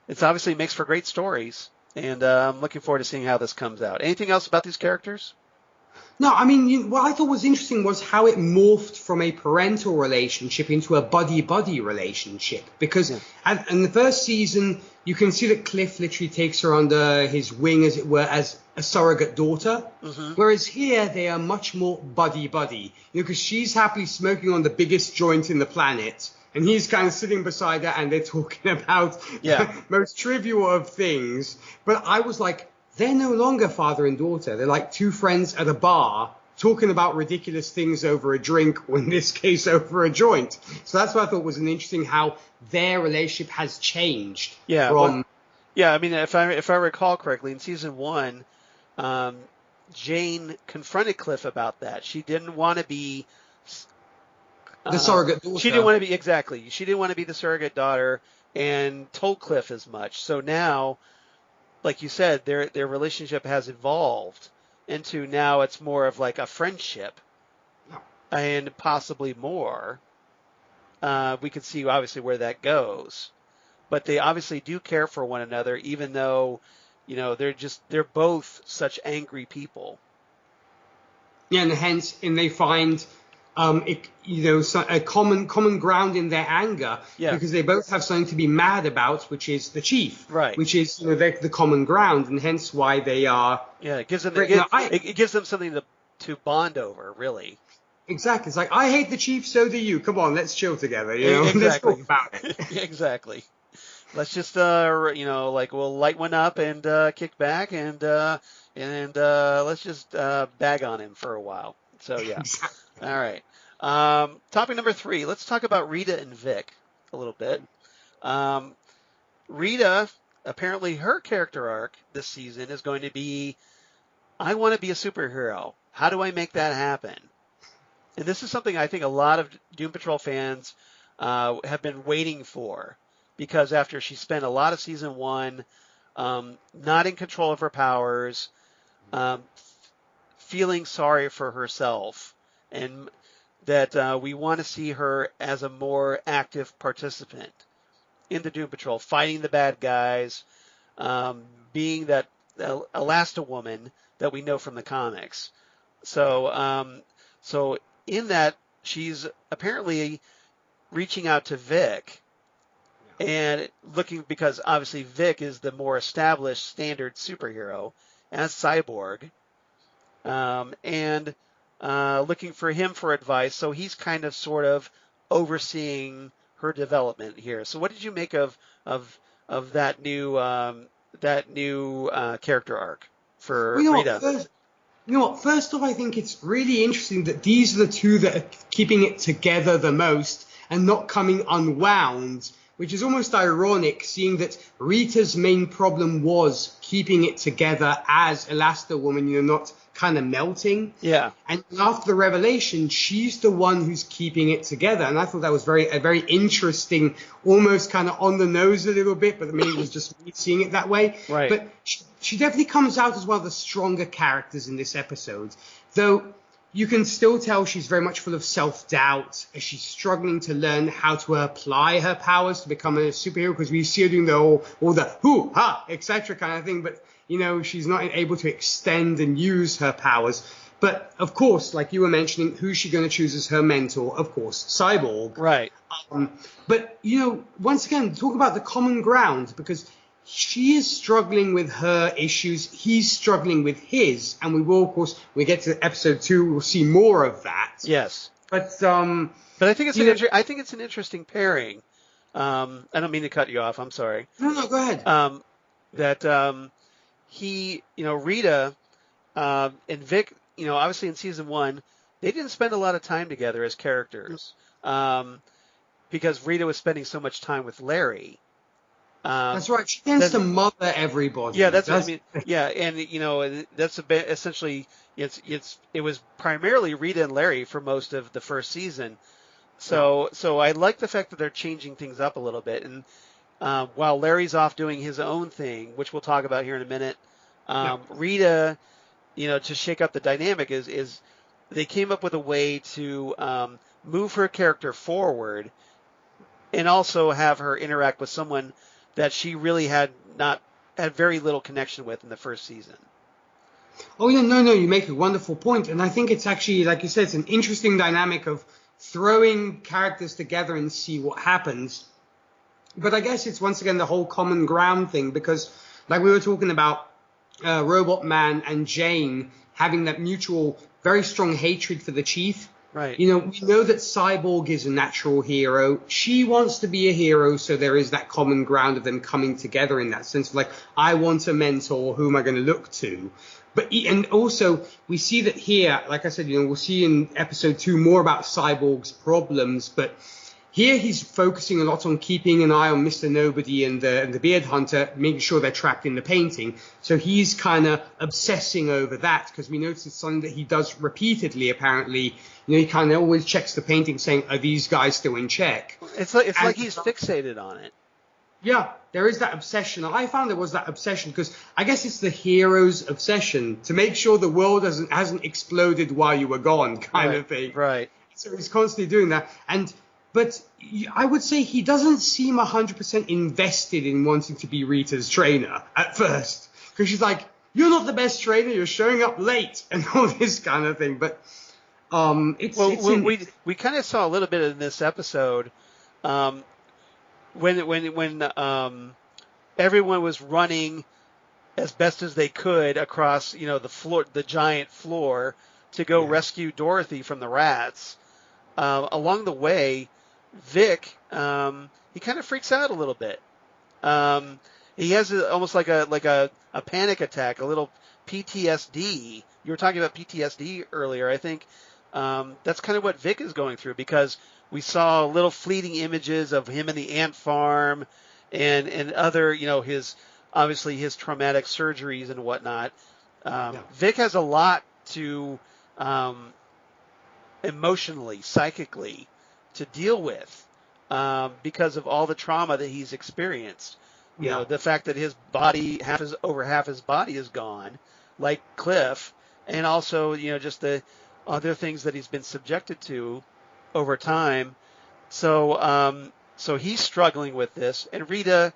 [SPEAKER 2] it's obviously makes for great stories, and I'm looking forward to seeing how this comes out. Anything else about these characters?
[SPEAKER 3] No, I mean, what I thought was interesting was how it morphed from a parental relationship into a buddy-buddy relationship. Because in the first season, you can see that Cliff literally takes her under his wing, as it were, as a surrogate daughter. Mm-hmm. Whereas here, they are much more buddy-buddy. Because she's happily smoking on the biggest joint in the planet, and he's kind of sitting beside her, and they're talking about the most trivial of things. But I was like, they're no longer father and daughter. They're like two friends at a bar talking about ridiculous things over a drink, or in this case, over a joint. So that's what I thought was an interesting how their relationship has changed.
[SPEAKER 2] Yeah. I mean, if I recall correctly, in season 1, Jane confronted Cliff about that. She didn't want to be
[SPEAKER 3] the surrogate daughter.
[SPEAKER 2] She didn't want to be She didn't want to be the surrogate daughter, and told Cliff as much. So now, like you said, their relationship has evolved into now it's more of like a friendship, and possibly more. We can see obviously where that goes, but they obviously do care for one another, even though they're both such angry people.
[SPEAKER 3] Yeah, and they find a common ground in their anger, because they both have something to be mad about, which is the chief,
[SPEAKER 2] right?
[SPEAKER 3] Which is the common ground, and hence why they are.
[SPEAKER 2] Yeah, it gives them something to bond over, really.
[SPEAKER 3] Exactly. It's like, I hate the chief, so do you. Come on, let's chill together.
[SPEAKER 2] Exactly.
[SPEAKER 3] Let's talk about it.
[SPEAKER 2] Exactly. Let's just we'll light one up and kick back and let's just bag on him for a while. So yeah.
[SPEAKER 3] Exactly.
[SPEAKER 2] All right. Topic number 3. Let's talk about Rita and Vic a little bit. Rita, apparently her character arc this season is going to be, I want to be a superhero. How do I make that happen? And this is something I think a lot of Doom Patrol fans have been waiting for, because after she spent a lot of season 1 not in control of her powers, feeling sorry for herself, and that we want to see her as a more active participant in the Doom Patrol, fighting the bad guys, being that Elasti-Woman that we know from the comics. So in that she's apparently reaching out to Vic and looking, because obviously Vic is the more established standard superhero as Cyborg, and looking for him for advice. So he's kind of sort of overseeing her development here. So what did you make of that new character arc for Rita?
[SPEAKER 3] You know what? First off, I think it's really interesting that these are the two that are keeping it together the most and not coming unwound, which is almost ironic, seeing that Rita's main problem was keeping it together as Elasti-Woman, not kind of melting.
[SPEAKER 2] Yeah.
[SPEAKER 3] And after the revelation, she's the one who's keeping it together. And I thought that was a very interesting, almost kind of on the nose a little bit, but maybe it was just me seeing it that way.
[SPEAKER 2] Right.
[SPEAKER 3] But she definitely comes out as one of the stronger characters in this episode, though you can still tell she's very much full of self-doubt as she's struggling to learn how to apply her powers to become a superhero, because we see her doing all the hoo, ha, etc. kind of thing, but she's not able to extend and use her powers. But of course, like you were mentioning, who's she going to choose as her mentor? Of course, Cyborg.
[SPEAKER 2] Right.
[SPEAKER 3] But once again, talk about the common ground, because she is struggling with her issues. He's struggling with his, and we will, of course, when we get to episode 2, we'll see more of that.
[SPEAKER 2] Yes.
[SPEAKER 3] But
[SPEAKER 2] I think it's an interesting pairing. I don't mean to cut you off. I'm sorry.
[SPEAKER 3] No, go ahead.
[SPEAKER 2] That Rita and Vic, obviously in season 1, they didn't spend a lot of time together as characters, because Rita was spending so much time with Larry.
[SPEAKER 3] That's right. She tends to mother everybody.
[SPEAKER 2] Yeah, that's what I mean. Yeah, and that's a bit, essentially it was primarily Rita and Larry for most of the first season. So I like the fact that they're changing things up a little bit. And while Larry's off doing his own thing, which we'll talk about here in a minute, Rita, to shake up the dynamic is they came up with a way to move her character forward and also have her interact with someone that she really had very little connection with in the first season.
[SPEAKER 3] Oh, yeah, no, you make a wonderful point. And I think it's actually, like you said, it's an interesting dynamic of throwing characters together and see what happens. But I guess it's once again the whole common ground thing, because like we were talking about Robot Man and Jane having that mutual, very strong hatred for the Chief.
[SPEAKER 2] Right.
[SPEAKER 3] We know that Cyborg is a natural hero. She wants to be a hero, so there is that common ground of them coming together in that sense of like, I want a mentor, who am I going to look to? And also, we see that here, like I said, we'll see in episode 2 more about Cyborg's problems, but here he's focusing a lot on keeping an eye on Mr. Nobody and the Beard Hunter, making sure they're trapped in the painting. So he's kind of obsessing over that, because we notice it's something that he does repeatedly, apparently. He kind of always checks the painting saying, are these guys still in check?
[SPEAKER 2] It's like he's fixated on it.
[SPEAKER 3] Yeah, there is that obsession. I found there was that obsession because I guess it's the hero's obsession to make sure the world hasn't exploded while you were gone kind of thing.
[SPEAKER 2] Right.
[SPEAKER 3] So he's constantly doing that. But I would say he doesn't seem 100% invested in wanting to be Rita's trainer at first. Because she's like, you're not the best trainer, you're showing up late, and all this kind of thing. But
[SPEAKER 2] we kind of saw a little bit in this episode when everyone was running as best as they could across, the giant floor to go rescue Dorothy from the rats. Along the way, Vic, he kind of freaks out a little bit. He has almost like a panic attack, a little PTSD. You were talking about PTSD earlier. I think that's kind of what Vic is going through, because we saw little fleeting images of him in the ant farm and other, his traumatic surgeries and whatnot. Vic has a lot to emotionally, psychically, to deal with because of all the trauma that he's experienced. The fact that his body, over half his body is gone, like Cliff, and also, just the other things that he's been subjected to over time. So he's struggling with this, and Rita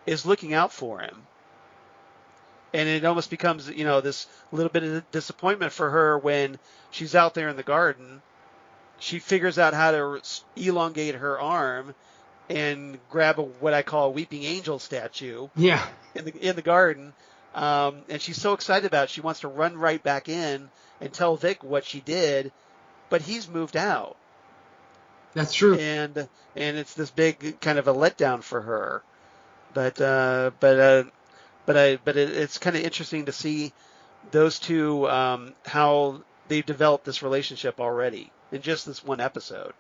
[SPEAKER 2] is looking out for him. And it almost becomes, this little bit of disappointment for her when she's out there in the garden she figures out how to elongate her arm and grab what I call a weeping angel statue
[SPEAKER 3] Yeah.
[SPEAKER 2] in the garden. And she's so excited about it, she wants to run right back in and tell Vic what she did, but he's moved out.
[SPEAKER 3] That's true.
[SPEAKER 2] And it's this big kind of a letdown for her. But it's kind of interesting to see those two, how they've developed this relationship already in just this one episode.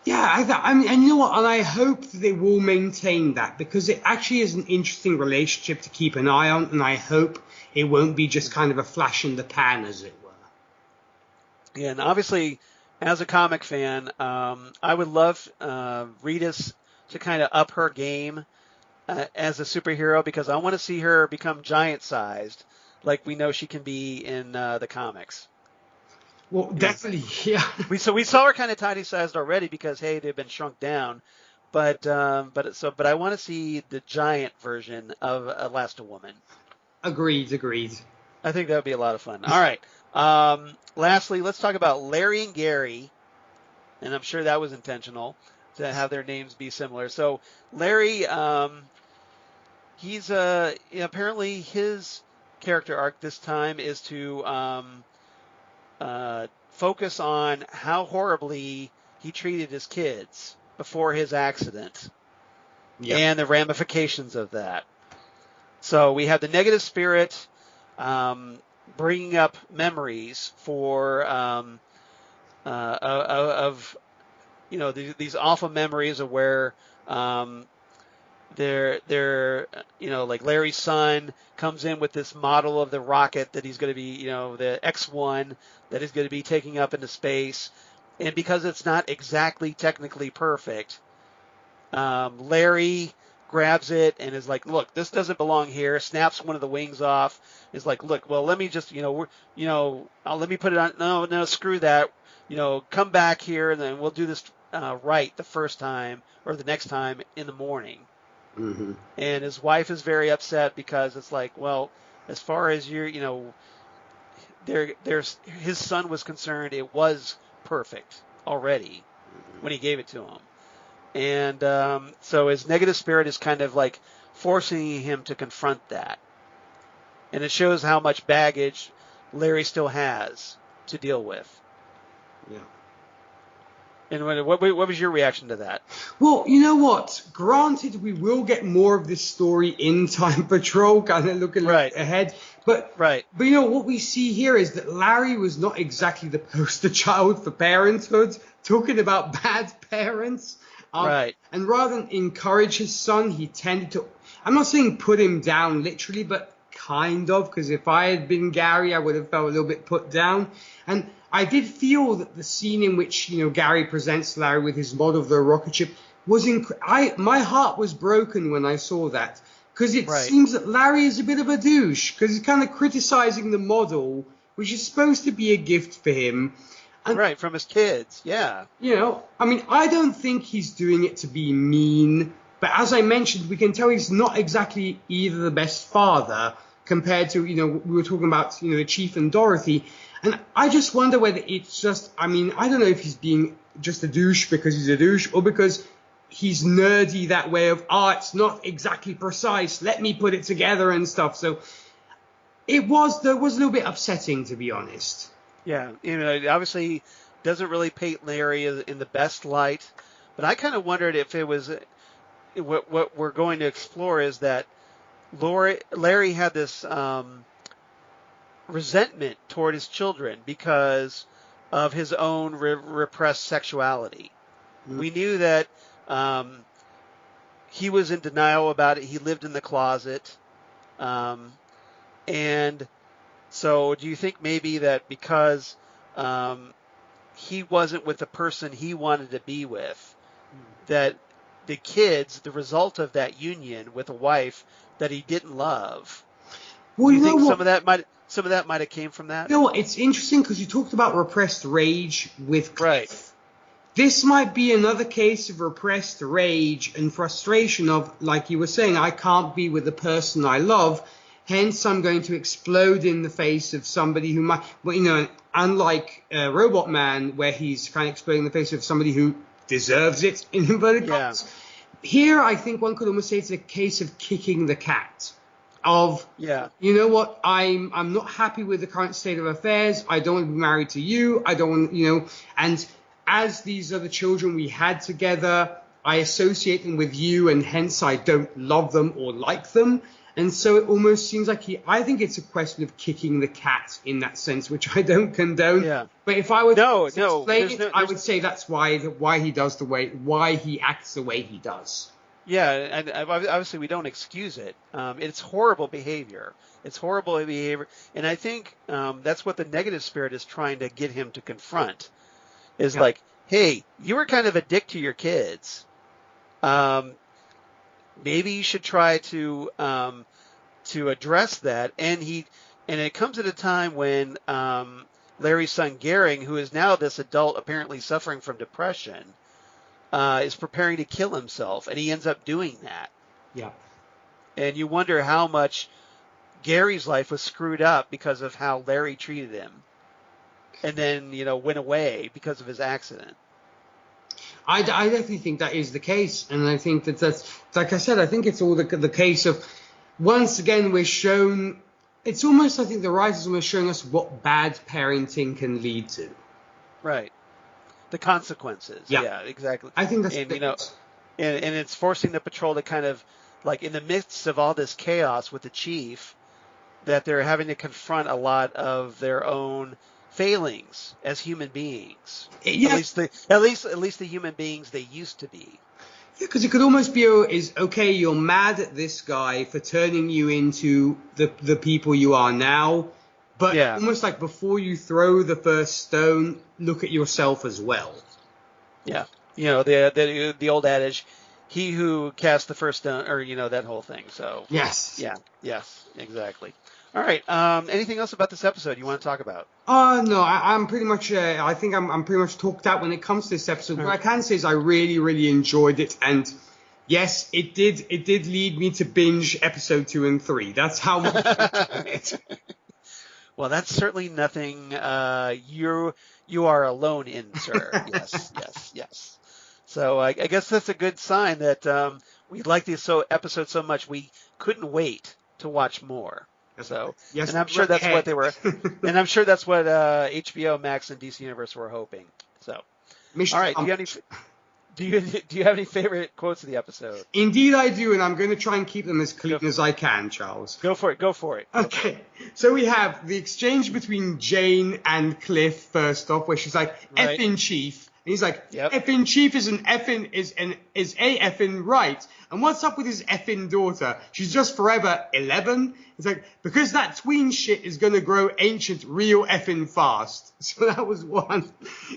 [SPEAKER 3] Yeah, I mean, and you know what? And I hope that they will maintain that, because it actually is an interesting relationship to keep an eye on, and I hope it won't be just kind of a flash in the pan, as it were.
[SPEAKER 2] Yeah, and obviously, as a comic fan, I would love Rita's to kind of up her game as a superhero, because I want to see her become giant-sized, like we know she can be in the comics.
[SPEAKER 3] Well, definitely, yeah.
[SPEAKER 2] We saw her kind of tiny-sized already because, hey, they've been shrunk down, but I want to see the giant version of Elasti-Woman.
[SPEAKER 3] Agreed.
[SPEAKER 2] I think that would be a lot of fun. All right. Lastly, let's talk about Larry and Gary, and I'm sure that was intentional to have their names be similar. So Larry, he's apparently his character arc this time is to focus on how horribly he treated his kids before his accident, and the ramifications of that. So we have the negative spirit bringing up memories for these awful memories of where they're like Larry's son comes in with this model of the rocket that he's going to be, the X-1 that is going to be taking up into space. And because it's not exactly technically perfect, Larry grabs it and is like, look, this doesn't belong here, snaps one of the wings off, is like, look, well, let me just, let me put it on, no, screw that, come back here and then we'll do this right the first time or the next time in the morning.
[SPEAKER 3] Mm-hmm.
[SPEAKER 2] And his wife is very upset because it's like, well, as far as there's his son was concerned, it was perfect already when he gave it to him. And so his negative spirit is kind of like forcing him to confront that. And it shows how much baggage Larry still has to deal with.
[SPEAKER 3] Yeah.
[SPEAKER 2] And what was your reaction to that?
[SPEAKER 3] Well, you know what? Granted, we will get more of this story in Time Patrol, kind of looking ahead. But what we see here is that Larry was not exactly the poster child for parenthood, talking about bad parents. And rather than encourage his son, he tended to, I'm not saying put him down literally, but kind of, because if I had been Gary, I would have felt a little bit put down. And I did feel that the scene in which, Gary presents Larry with his model of the rocket ship was my heart was broken when I saw that, because it seems that Larry is a bit of a douche, because he's kind of criticizing the model, which is supposed to be a gift for him. And,
[SPEAKER 2] from his kids, yeah.
[SPEAKER 3] I don't think he's doing it to be mean, but as I mentioned, we can tell he's not exactly either the best father compared to, we were talking about, the Chief and Dorothy. And I just wonder whether it's just, I don't know if he's being just a douche because he's a douche or because he's nerdy that way of, it's not exactly precise, let me put it together and stuff. So that was a little bit upsetting, to be honest.
[SPEAKER 2] Yeah, it obviously doesn't really paint Larry in the best light, but I kind of wondered if it was, what we're going to explore is that Larry had this resentment toward his children because of his own repressed sexuality. Mm-hmm. We knew that he was in denial about it. He lived in the closet. And so do you think maybe that because he wasn't with the person he wanted to be with, that the kids, the result of that union with a wife that he didn't love, do you think some of that might have came from that?
[SPEAKER 3] It's interesting because you talked about repressed rage with Cliff. Right. This might be another case of repressed rage and frustration of, like you were saying, I can't be with the person I love, hence I'm going to explode in the face of somebody who might, and unlike Robot Man, where he's kind of exploding in the face of somebody who deserves it, in inverted commas. Here, I think one could almost say it's a case of kicking the cat. You know what, I'm not happy with the current state of affairs. I don't want to be married to you. I don't want, and as these are the children we had together, I associate them with you, and hence I don't love them or like them. And so it almost seems like I think it's a question of kicking the cat in that sense, which I don't condone.
[SPEAKER 2] Yeah.
[SPEAKER 3] But if I were to explain it, I would say that's why he acts the way he does.
[SPEAKER 2] Yeah, and obviously we don't excuse it. It's horrible behavior. And I think that's what the negative spirit is trying to get him to confront. Is like, hey, you were kind of a dick to your kids. Maybe you should try to address that. And it comes at a time when Larry's son Gehring, who is now this adult apparently suffering from depression, is preparing to kill himself, and he ends up doing that.
[SPEAKER 3] Yeah.
[SPEAKER 2] And you wonder how much Gary's life was screwed up because of how Larry treated him, and then went away because of his accident.
[SPEAKER 3] I definitely think that is the case, and I think that's like I said. I think it's all the case of once again we're shown. It's almost, I think the writers almost showing us what bad parenting can lead to.
[SPEAKER 2] Right. The consequences. Yeah, exactly.
[SPEAKER 3] I think that's
[SPEAKER 2] and it's forcing the patrol to kind of like in the midst of all this chaos with the chief, that they're having to confront a lot of their own failings as human beings.
[SPEAKER 3] Yeah.
[SPEAKER 2] At least the human beings they used to be.
[SPEAKER 3] Yeah, because it could almost be okay, you're mad at this guy for turning you into the people you are now, but almost like before you throw the first stone, look at yourself as well.
[SPEAKER 2] Yeah. The old adage, he who cast the first stone, or that whole thing. So
[SPEAKER 3] yes.
[SPEAKER 2] Yeah. Yes. Exactly. All right. Anything else about this episode you want to talk about?
[SPEAKER 3] No, I'm pretty much. I think I'm pretty much talked out when it comes to this episode. What I can say is I really, really enjoyed it, and yes, it did lead me to binge episode 2 and 3. That's how much I enjoyed it.
[SPEAKER 2] Well, that's certainly nothing you are alone in, sir. Yes. So I guess that's a good sign that we like this episode so much we couldn't wait to watch more. So,
[SPEAKER 3] yes,
[SPEAKER 2] and I'm sure that's what they were, and I'm sure that's what HBO Max and DC Universe were hoping. So, all right. Do you have any favorite quotes of the episode?
[SPEAKER 3] Indeed, I do, and I'm going to try and keep them as clean as I can, Charles.
[SPEAKER 2] Go for it.
[SPEAKER 3] Okay. So we have the exchange between Jane and Cliff first off, where she's like,
[SPEAKER 2] right.
[SPEAKER 3] "Effing chief." And he's like,
[SPEAKER 2] yep.
[SPEAKER 3] "Effing chief is a effing right. And what's up with his effing daughter? She's just forever 11." It's like, because that tween shit is going to grow ancient real effing fast. So that was one.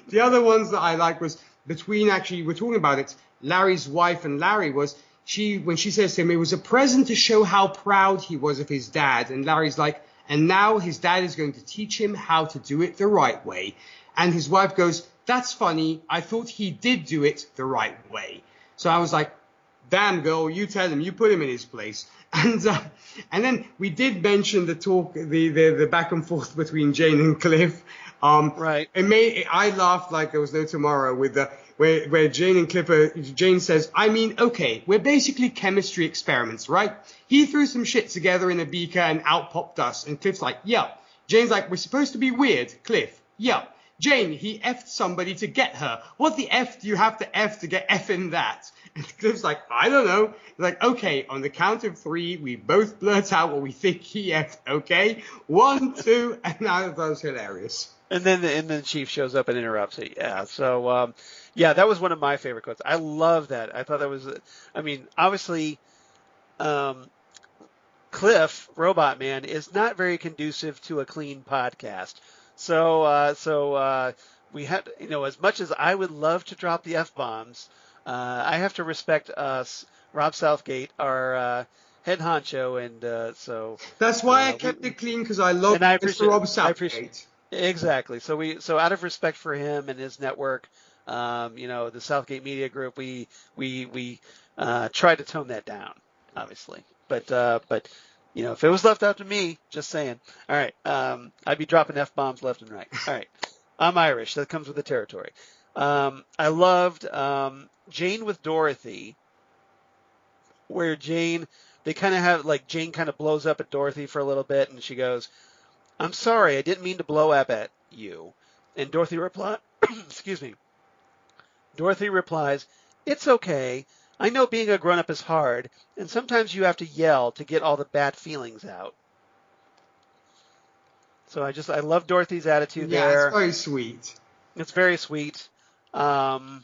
[SPEAKER 3] The other ones that I like was between, actually, we're talking about it, Larry's wife and Larry was, when she says to him, it was a present to show how proud he was of his dad. And Larry's like, and now his dad is going to teach him how to do it the right way. And his wife goes, "That's funny. I thought he did do it the right way." So I was like, damn, girl, you tell him, you put him in his place. And then we did mention the back and forth between Jane and Cliff.
[SPEAKER 2] Right.
[SPEAKER 3] I laughed like there was no tomorrow with where Jane and Cliff Jane says, "I mean, okay, we're basically chemistry experiments, right? He threw some shit together in a beaker and out popped us." And Cliff's like, "Yeah." Jane's like, "We're supposed to be weird." Cliff, "Yeah." Jane, he effed somebody to get her. What the F do you have to F to get effing that? And Cliff's like, "I don't know." He's like, "Okay, on the count of 3, we both blurt out what we think he effed, okay? 1, 2, and now that was hilarious.
[SPEAKER 2] And then the chief shows up and interrupts it. Yeah. So, that was one of my favorite quotes. I love that. I thought that was, obviously, Cliff, Robot Man, is not very conducive to a clean podcast. So we had, as much as I would love to drop the F-bombs, I have to respect us, Rob Southgate, our head honcho, and so
[SPEAKER 3] that's why I kept it clean, because I love Mr. Rob Southgate.
[SPEAKER 2] Exactly. So out of respect for him and his network, the Southgate Media Group, we try to tone that down, obviously. But If it was left up to me, just saying. All right. I'd be dropping F-bombs left and right. All right. I'm Irish. That comes with the territory. I loved Jane with Dorothy, where they kind of have, like, Jane kind of blows up at Dorothy for a little bit, and she goes, "I'm sorry, I didn't mean to blow up at you." And Dorothy excuse me. Dorothy replies, "It's okay. I know being a grown-up is hard, and sometimes you have to yell to get all the bad feelings out." So I love Dorothy's attitude
[SPEAKER 3] Yeah,
[SPEAKER 2] there.
[SPEAKER 3] it's very sweet.
[SPEAKER 2] It's very sweet. The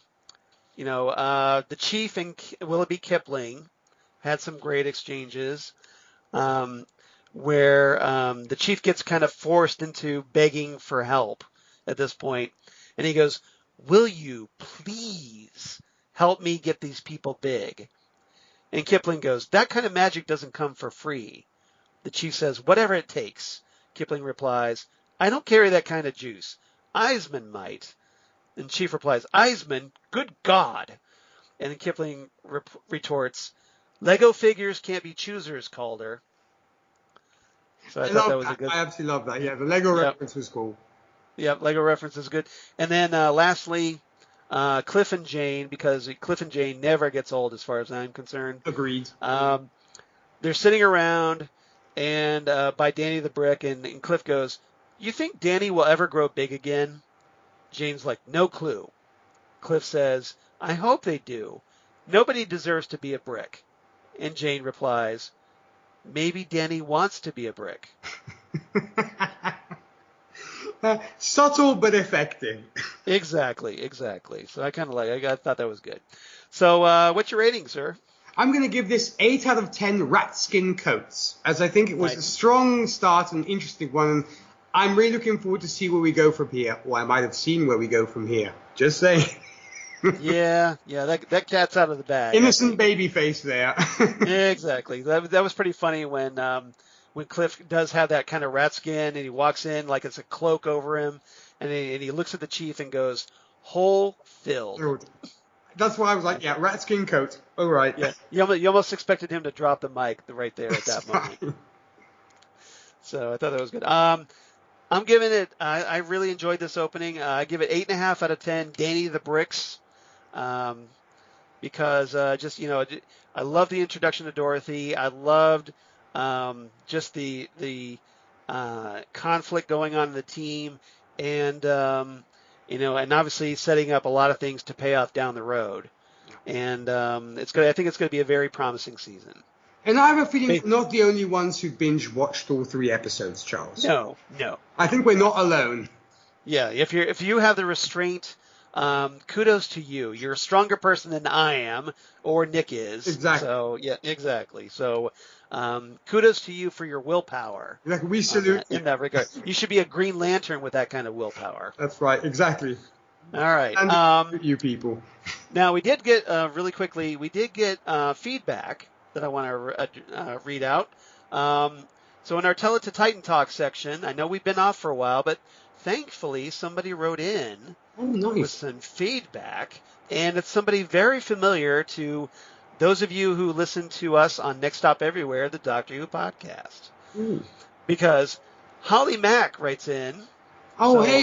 [SPEAKER 2] Chief and Willoughby Kipling had some great exchanges, where the Chief gets kind of forced into begging for help at this point, and he goes, "Will you please help me get these people big?" And Kipling goes, "That kind of magic doesn't come for free." The Chief says, "Whatever it takes." Kipling replies, "I don't carry that kind of juice. Eisman might." And Chief replies, "Eisman? Good God." And then Kipling retorts, "Lego figures can't be choosers, Calder." So I thought that was a good.
[SPEAKER 3] I absolutely love that. Yeah, the Lego reference was cool.
[SPEAKER 2] Yep, Lego reference is good. And then lastly, Cliff and Jane, because Cliff and Jane never gets old as far as I'm concerned.
[SPEAKER 3] Agreed.
[SPEAKER 2] They're sitting around and by Danny the Brick, and Cliff goes, "You think Danny will ever grow big again?" Jane's like, "No clue." Cliff says, "I hope they do. Nobody deserves to be a brick." And Jane replies, "Maybe Danny wants to be a brick."
[SPEAKER 3] Subtle but effective.
[SPEAKER 2] Exactly. So I thought that was good. So what's your rating, sir?
[SPEAKER 3] I'm going to give this 8 out of 10 rat skin coats, as I think it was a strong start and interesting one. And I'm really looking forward to see where we go from here. Or I might have seen where we go from here. Just saying.
[SPEAKER 2] Yeah, that cat's out of the bag.
[SPEAKER 3] Innocent baby face there.
[SPEAKER 2] Exactly. That was pretty funny when Cliff does have that kind of rat skin and he walks in like it's a cloak over him, and he looks at the Chief and goes, "Hole filled."
[SPEAKER 3] That's why I was like, yeah, rat skin coat. All right.
[SPEAKER 2] Yeah, you almost expected him to drop the mic right there at that moment. So I thought that was good. I'm giving it. I really enjoyed this opening. I give it 8.5 out of 10. Danny the Bricks, because I love the introduction to Dorothy. I loved just the conflict going on in the team, and and obviously setting up a lot of things to pay off down the road. And I think it's going to be a very promising season.
[SPEAKER 3] And I have a feeling we're not the only ones who binge watched all 3 episodes, Charles.
[SPEAKER 2] No.
[SPEAKER 3] I think we're not alone.
[SPEAKER 2] Yeah, if you have the restraint, kudos to you. You're a stronger person than I am, or Nick is.
[SPEAKER 3] Exactly.
[SPEAKER 2] So yeah, exactly. So kudos to you for your willpower.
[SPEAKER 3] Like we salute
[SPEAKER 2] in that regard. You should be a Green Lantern with that kind of willpower.
[SPEAKER 3] That's right. Exactly.
[SPEAKER 2] All right.
[SPEAKER 3] And you people.
[SPEAKER 2] Now we did get really quickly. We did get feedback that I want to read out. So in our Tell It to Titan Talk section, I know we've been off for a while, but thankfully somebody wrote in with some feedback, and it's somebody very familiar to those of you who listen to us on Next Stop Everywhere, the Doctor Who podcast. Because Holly Mack writes in.
[SPEAKER 3] Oh, hey.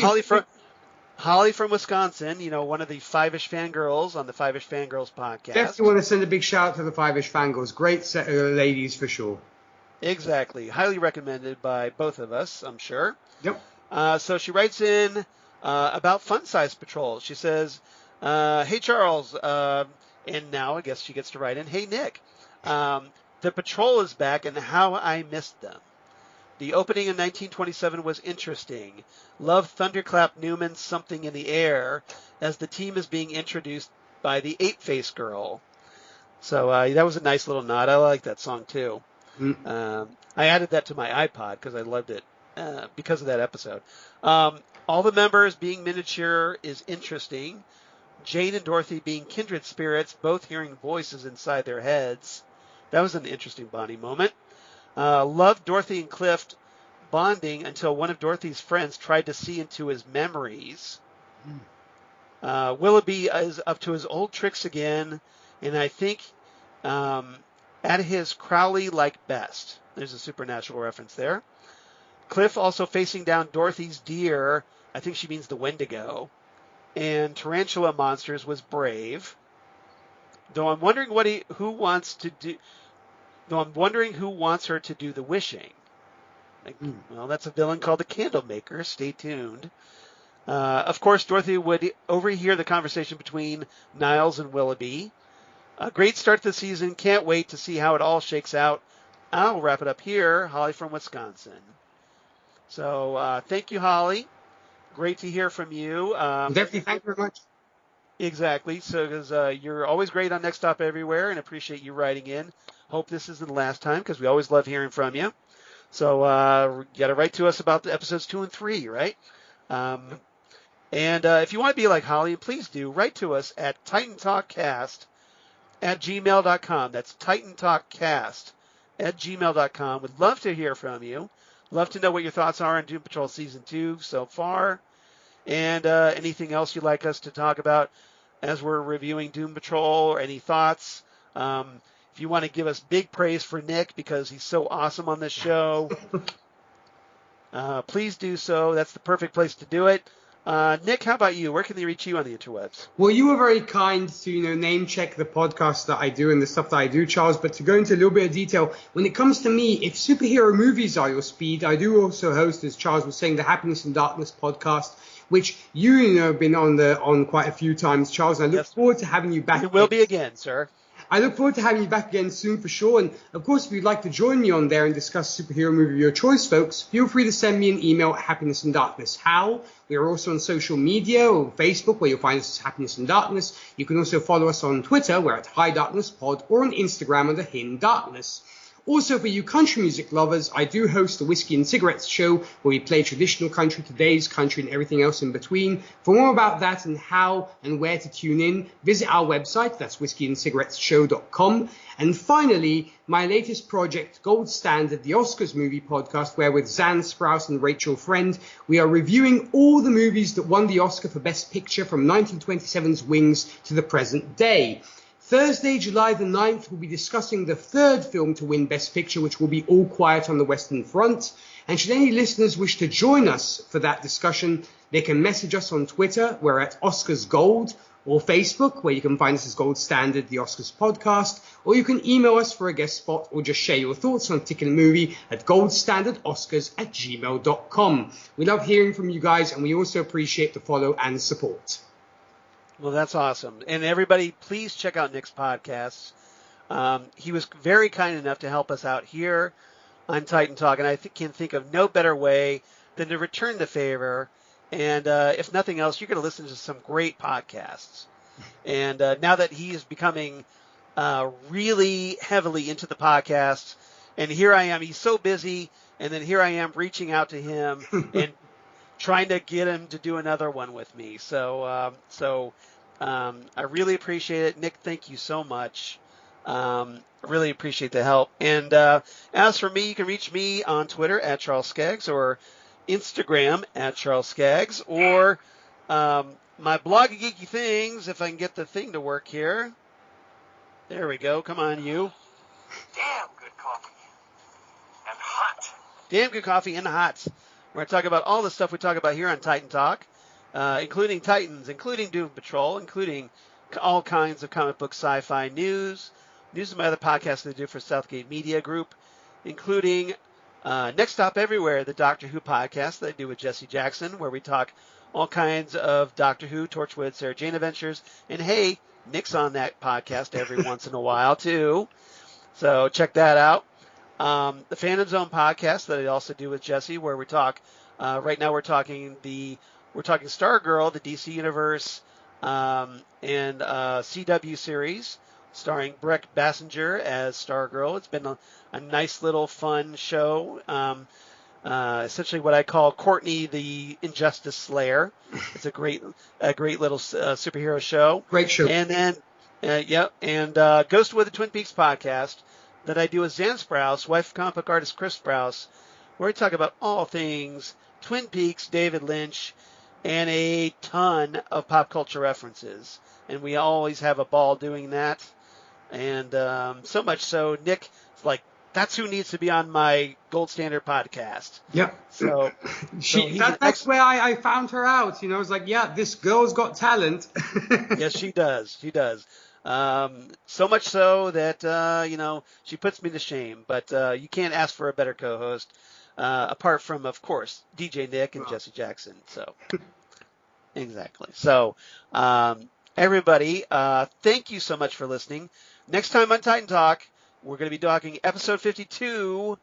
[SPEAKER 2] Holly from Wisconsin, one of the Five-ish fangirls on the Five-ish Fangirls podcast.
[SPEAKER 3] Definitely want to send a big shout out to the Five-ish Fangirls. Great set of ladies for sure.
[SPEAKER 2] Exactly. Highly recommended by both of us, I'm sure.
[SPEAKER 3] Yep.
[SPEAKER 2] So she writes in about Fun Size Patrol. She says, "Hey, Charles," and now I guess she gets to write in, "Hey, Nick, the Patrol is back and how I missed them. The opening in 1927 was interesting. Love Thunderclap Newman's Something in the Air as the team is being introduced by the Ape-Face Girl." So that was a nice little nod. I like that song too. I added that to my iPod because I loved it because of that episode. All the members being miniature is interesting. Jane and Dorothy being kindred spirits, both hearing voices inside their heads. That was an interesting bonding moment. Loved Dorothy and Cliff bonding until one of Dorothy's friends tried to see into his memories. Willoughby is up to his old tricks again, and I think at his Crowley like best. There's a supernatural reference there. Cliff also facing down Dorothy's deer. I think she means the Wendigo. And tarantula monsters was brave. Though I'm wondering who wants her to do the wishing. Well, that's a villain called the Candlemaker. Stay tuned. Of course, Dorothy would overhear the conversation between Niles and Willoughby. A great start to the season. Can't wait to see how it all shakes out. I'll wrap it up here. Holly from Wisconsin. So thank you, Holly. Great to hear from you.
[SPEAKER 3] Definitely, thank you very much.
[SPEAKER 2] Exactly. So, because you're always great on Next Stop Everywhere, and appreciate you writing in. Hope this isn't the last time, because we always love hearing from you. So, you got to write to us about the episodes 2 and 3, right? And if you want to be like Holly, please do write to us at TitanTalkCast@gmail.com. That's TitanTalkCast@gmail.com. Would love to hear from you. Love to know what your thoughts are on Doom Patrol Season 2 so far. And anything else you'd like us to talk about as we're reviewing Doom Patrol, or any thoughts. If you want to give us big praise for Nick because he's so awesome on this show, please do so. That's the perfect place to do it. Nick, how about you? Where can they reach you on the interwebs?
[SPEAKER 3] Well, you were very kind to, name check the podcast that I do and the stuff that I do, Charles. But to go into a little bit of detail, when it comes to me, if superhero movies are your speed, I do also host, as Charles was saying, the Happiness and Darkness podcast, which you have been on quite a few times, Charles. And I look forward to having you back.
[SPEAKER 2] It will be again, sir.
[SPEAKER 3] I look forward to having you back again soon for sure. And of course, if you'd like to join me on there and discuss superhero movie of your choice, folks, feel free to send me an email at Happiness and Darkness. How? We are also on social media, or Facebook, where you'll find us as Happiness and Darkness. You can also follow us on Twitter, we're at High Darkness Pod, or on Instagram under Hidden Darkness. Also, for you country music lovers, I do host the Whiskey and Cigarettes show, where we play traditional country, today's country, and everything else in between. For more about that and how and where to tune in, visit our website, that's whiskeyandcigarettesshow.com. And finally, my latest project, Gold Standard, the Oscars movie podcast, where with Zan Sprouse and Rachel Friend, we are reviewing all the movies that won the Oscar for Best Picture from 1927's Wings to the present day. Thursday, July the 9th, we'll be discussing the third film to win Best Picture, which will be All Quiet on the Western Front. And should any listeners wish to join us for that discussion, they can message us on Twitter, we're at Oscars Gold, or Facebook, where you can find us as Gold Standard, the Oscars podcast, or you can email us for a guest spot, or just share your thoughts on a particular movie at goldstandardoscars@gmail.com. We love hearing from you guys, and we also appreciate the follow and support.
[SPEAKER 2] Well, that's awesome. And everybody, please check out Nick's podcasts. He was very kind enough to help us out here on Titan Talk, and I can think of no better way than to return the favor. And if nothing else, you're going to listen to some great podcasts. And now that he is becoming really heavily into the podcast, and here I am, he's so busy, and then here I am reaching out to him and trying to get him to do another one with me. So I really appreciate it. Nick, thank you so much. I really appreciate the help. And as for me, you can reach me on Twitter at Charles Skaggs, or Instagram at Charles Skaggs, or my blog of geeky things, if I can get the thing to work here. There we go. Come on, you.
[SPEAKER 1] Damn good coffee. And hot.
[SPEAKER 2] Damn good coffee and hot. We're going to talk about all the stuff we talk about here on Titan Talk, including Titans, including Doom Patrol, including all kinds of comic book sci-fi news of my other podcasts that I do for Southgate Media Group, including Next Stop Everywhere, the Doctor Who podcast that I do with Jesse Jackson, where we talk all kinds of Doctor Who, Torchwood, Sarah Jane adventures. And hey, Nick's on that podcast every once in a while too. So check that out. The Phantom Zone podcast that I also do with Jesse, where we talk, right now we're talking Stargirl, the DC Universe, and CW series, starring Breck Bassinger as Stargirl. It's been a nice little fun show. Essentially what I call Courtney the Injustice Slayer. It's a great little superhero show.
[SPEAKER 3] Great show.
[SPEAKER 2] And then, Ghostwood, the Twin Peaks podcast that I do with Zan Sprouse, wife of comic book artist Chris Sprouse, where we talk about all things Twin Peaks, David Lynch, and a ton of pop culture references. And we always have a ball doing that. And so much so, Nick is like, that's who needs to be on my Gold Standard podcast.
[SPEAKER 3] Yep.
[SPEAKER 2] So,
[SPEAKER 3] that's where I found her out. You know, it's like, yeah, this girl's got talent.
[SPEAKER 2] Yes, she does. She does. So much so that, she puts me to shame. But you can't ask for a better co-host, apart from, of course, DJ Nick and Jesse Jackson. So, exactly. So, everybody, thank you so much for listening. Next time on Titan Talk, we're going to be talking episode 52,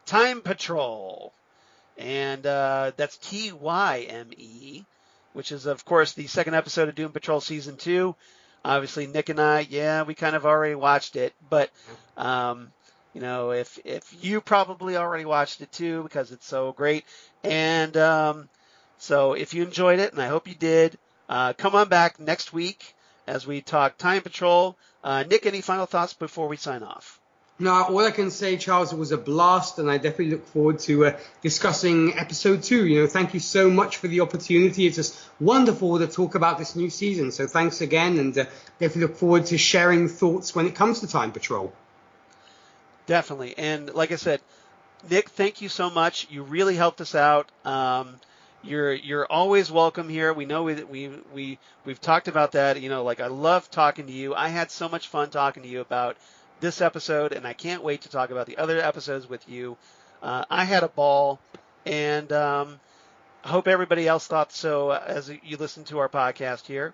[SPEAKER 2] Time Patrol. And that's TYME, which is, of course, the second episode of Doom Patrol Season 2. Obviously, Nick and I, we kind of already watched it. But, if you probably already watched it, too, because it's so great. And so if you enjoyed it, and I hope you did, come on back next week as we talk Time Patrol. Nick, any final thoughts before we sign off?
[SPEAKER 3] No, all I can say, Charles, it was a blast, and I definitely look forward to discussing episode 2. You know, thank you so much for the opportunity. It's just wonderful to talk about this new season. So thanks again, and definitely look forward to sharing thoughts when it comes to Time Patrol.
[SPEAKER 2] Definitely. And like I said, Nick, thank you so much. You really helped us out. You're always welcome here. We know we've talked about that. You know, like, I love talking to you. I had so much fun talking to you about this episode, and I can't wait to talk about the other episodes with you. I had a ball, and I hope everybody else thought so as you listen to our podcast here.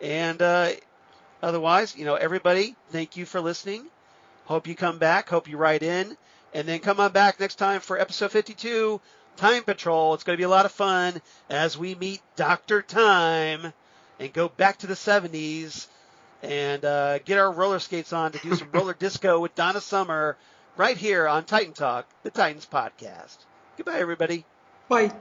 [SPEAKER 2] And otherwise, everybody, thank you for listening. Hope you come back. Hope you write in. And then come on back next time for episode 52, Time Patrol. It's going to be a lot of fun as we meet Dr. Time and go back to the 70s and get our roller skates on to do some roller disco with Donna Summer right here on Titan Talk, the Titans podcast. Goodbye, everybody.
[SPEAKER 3] Bye.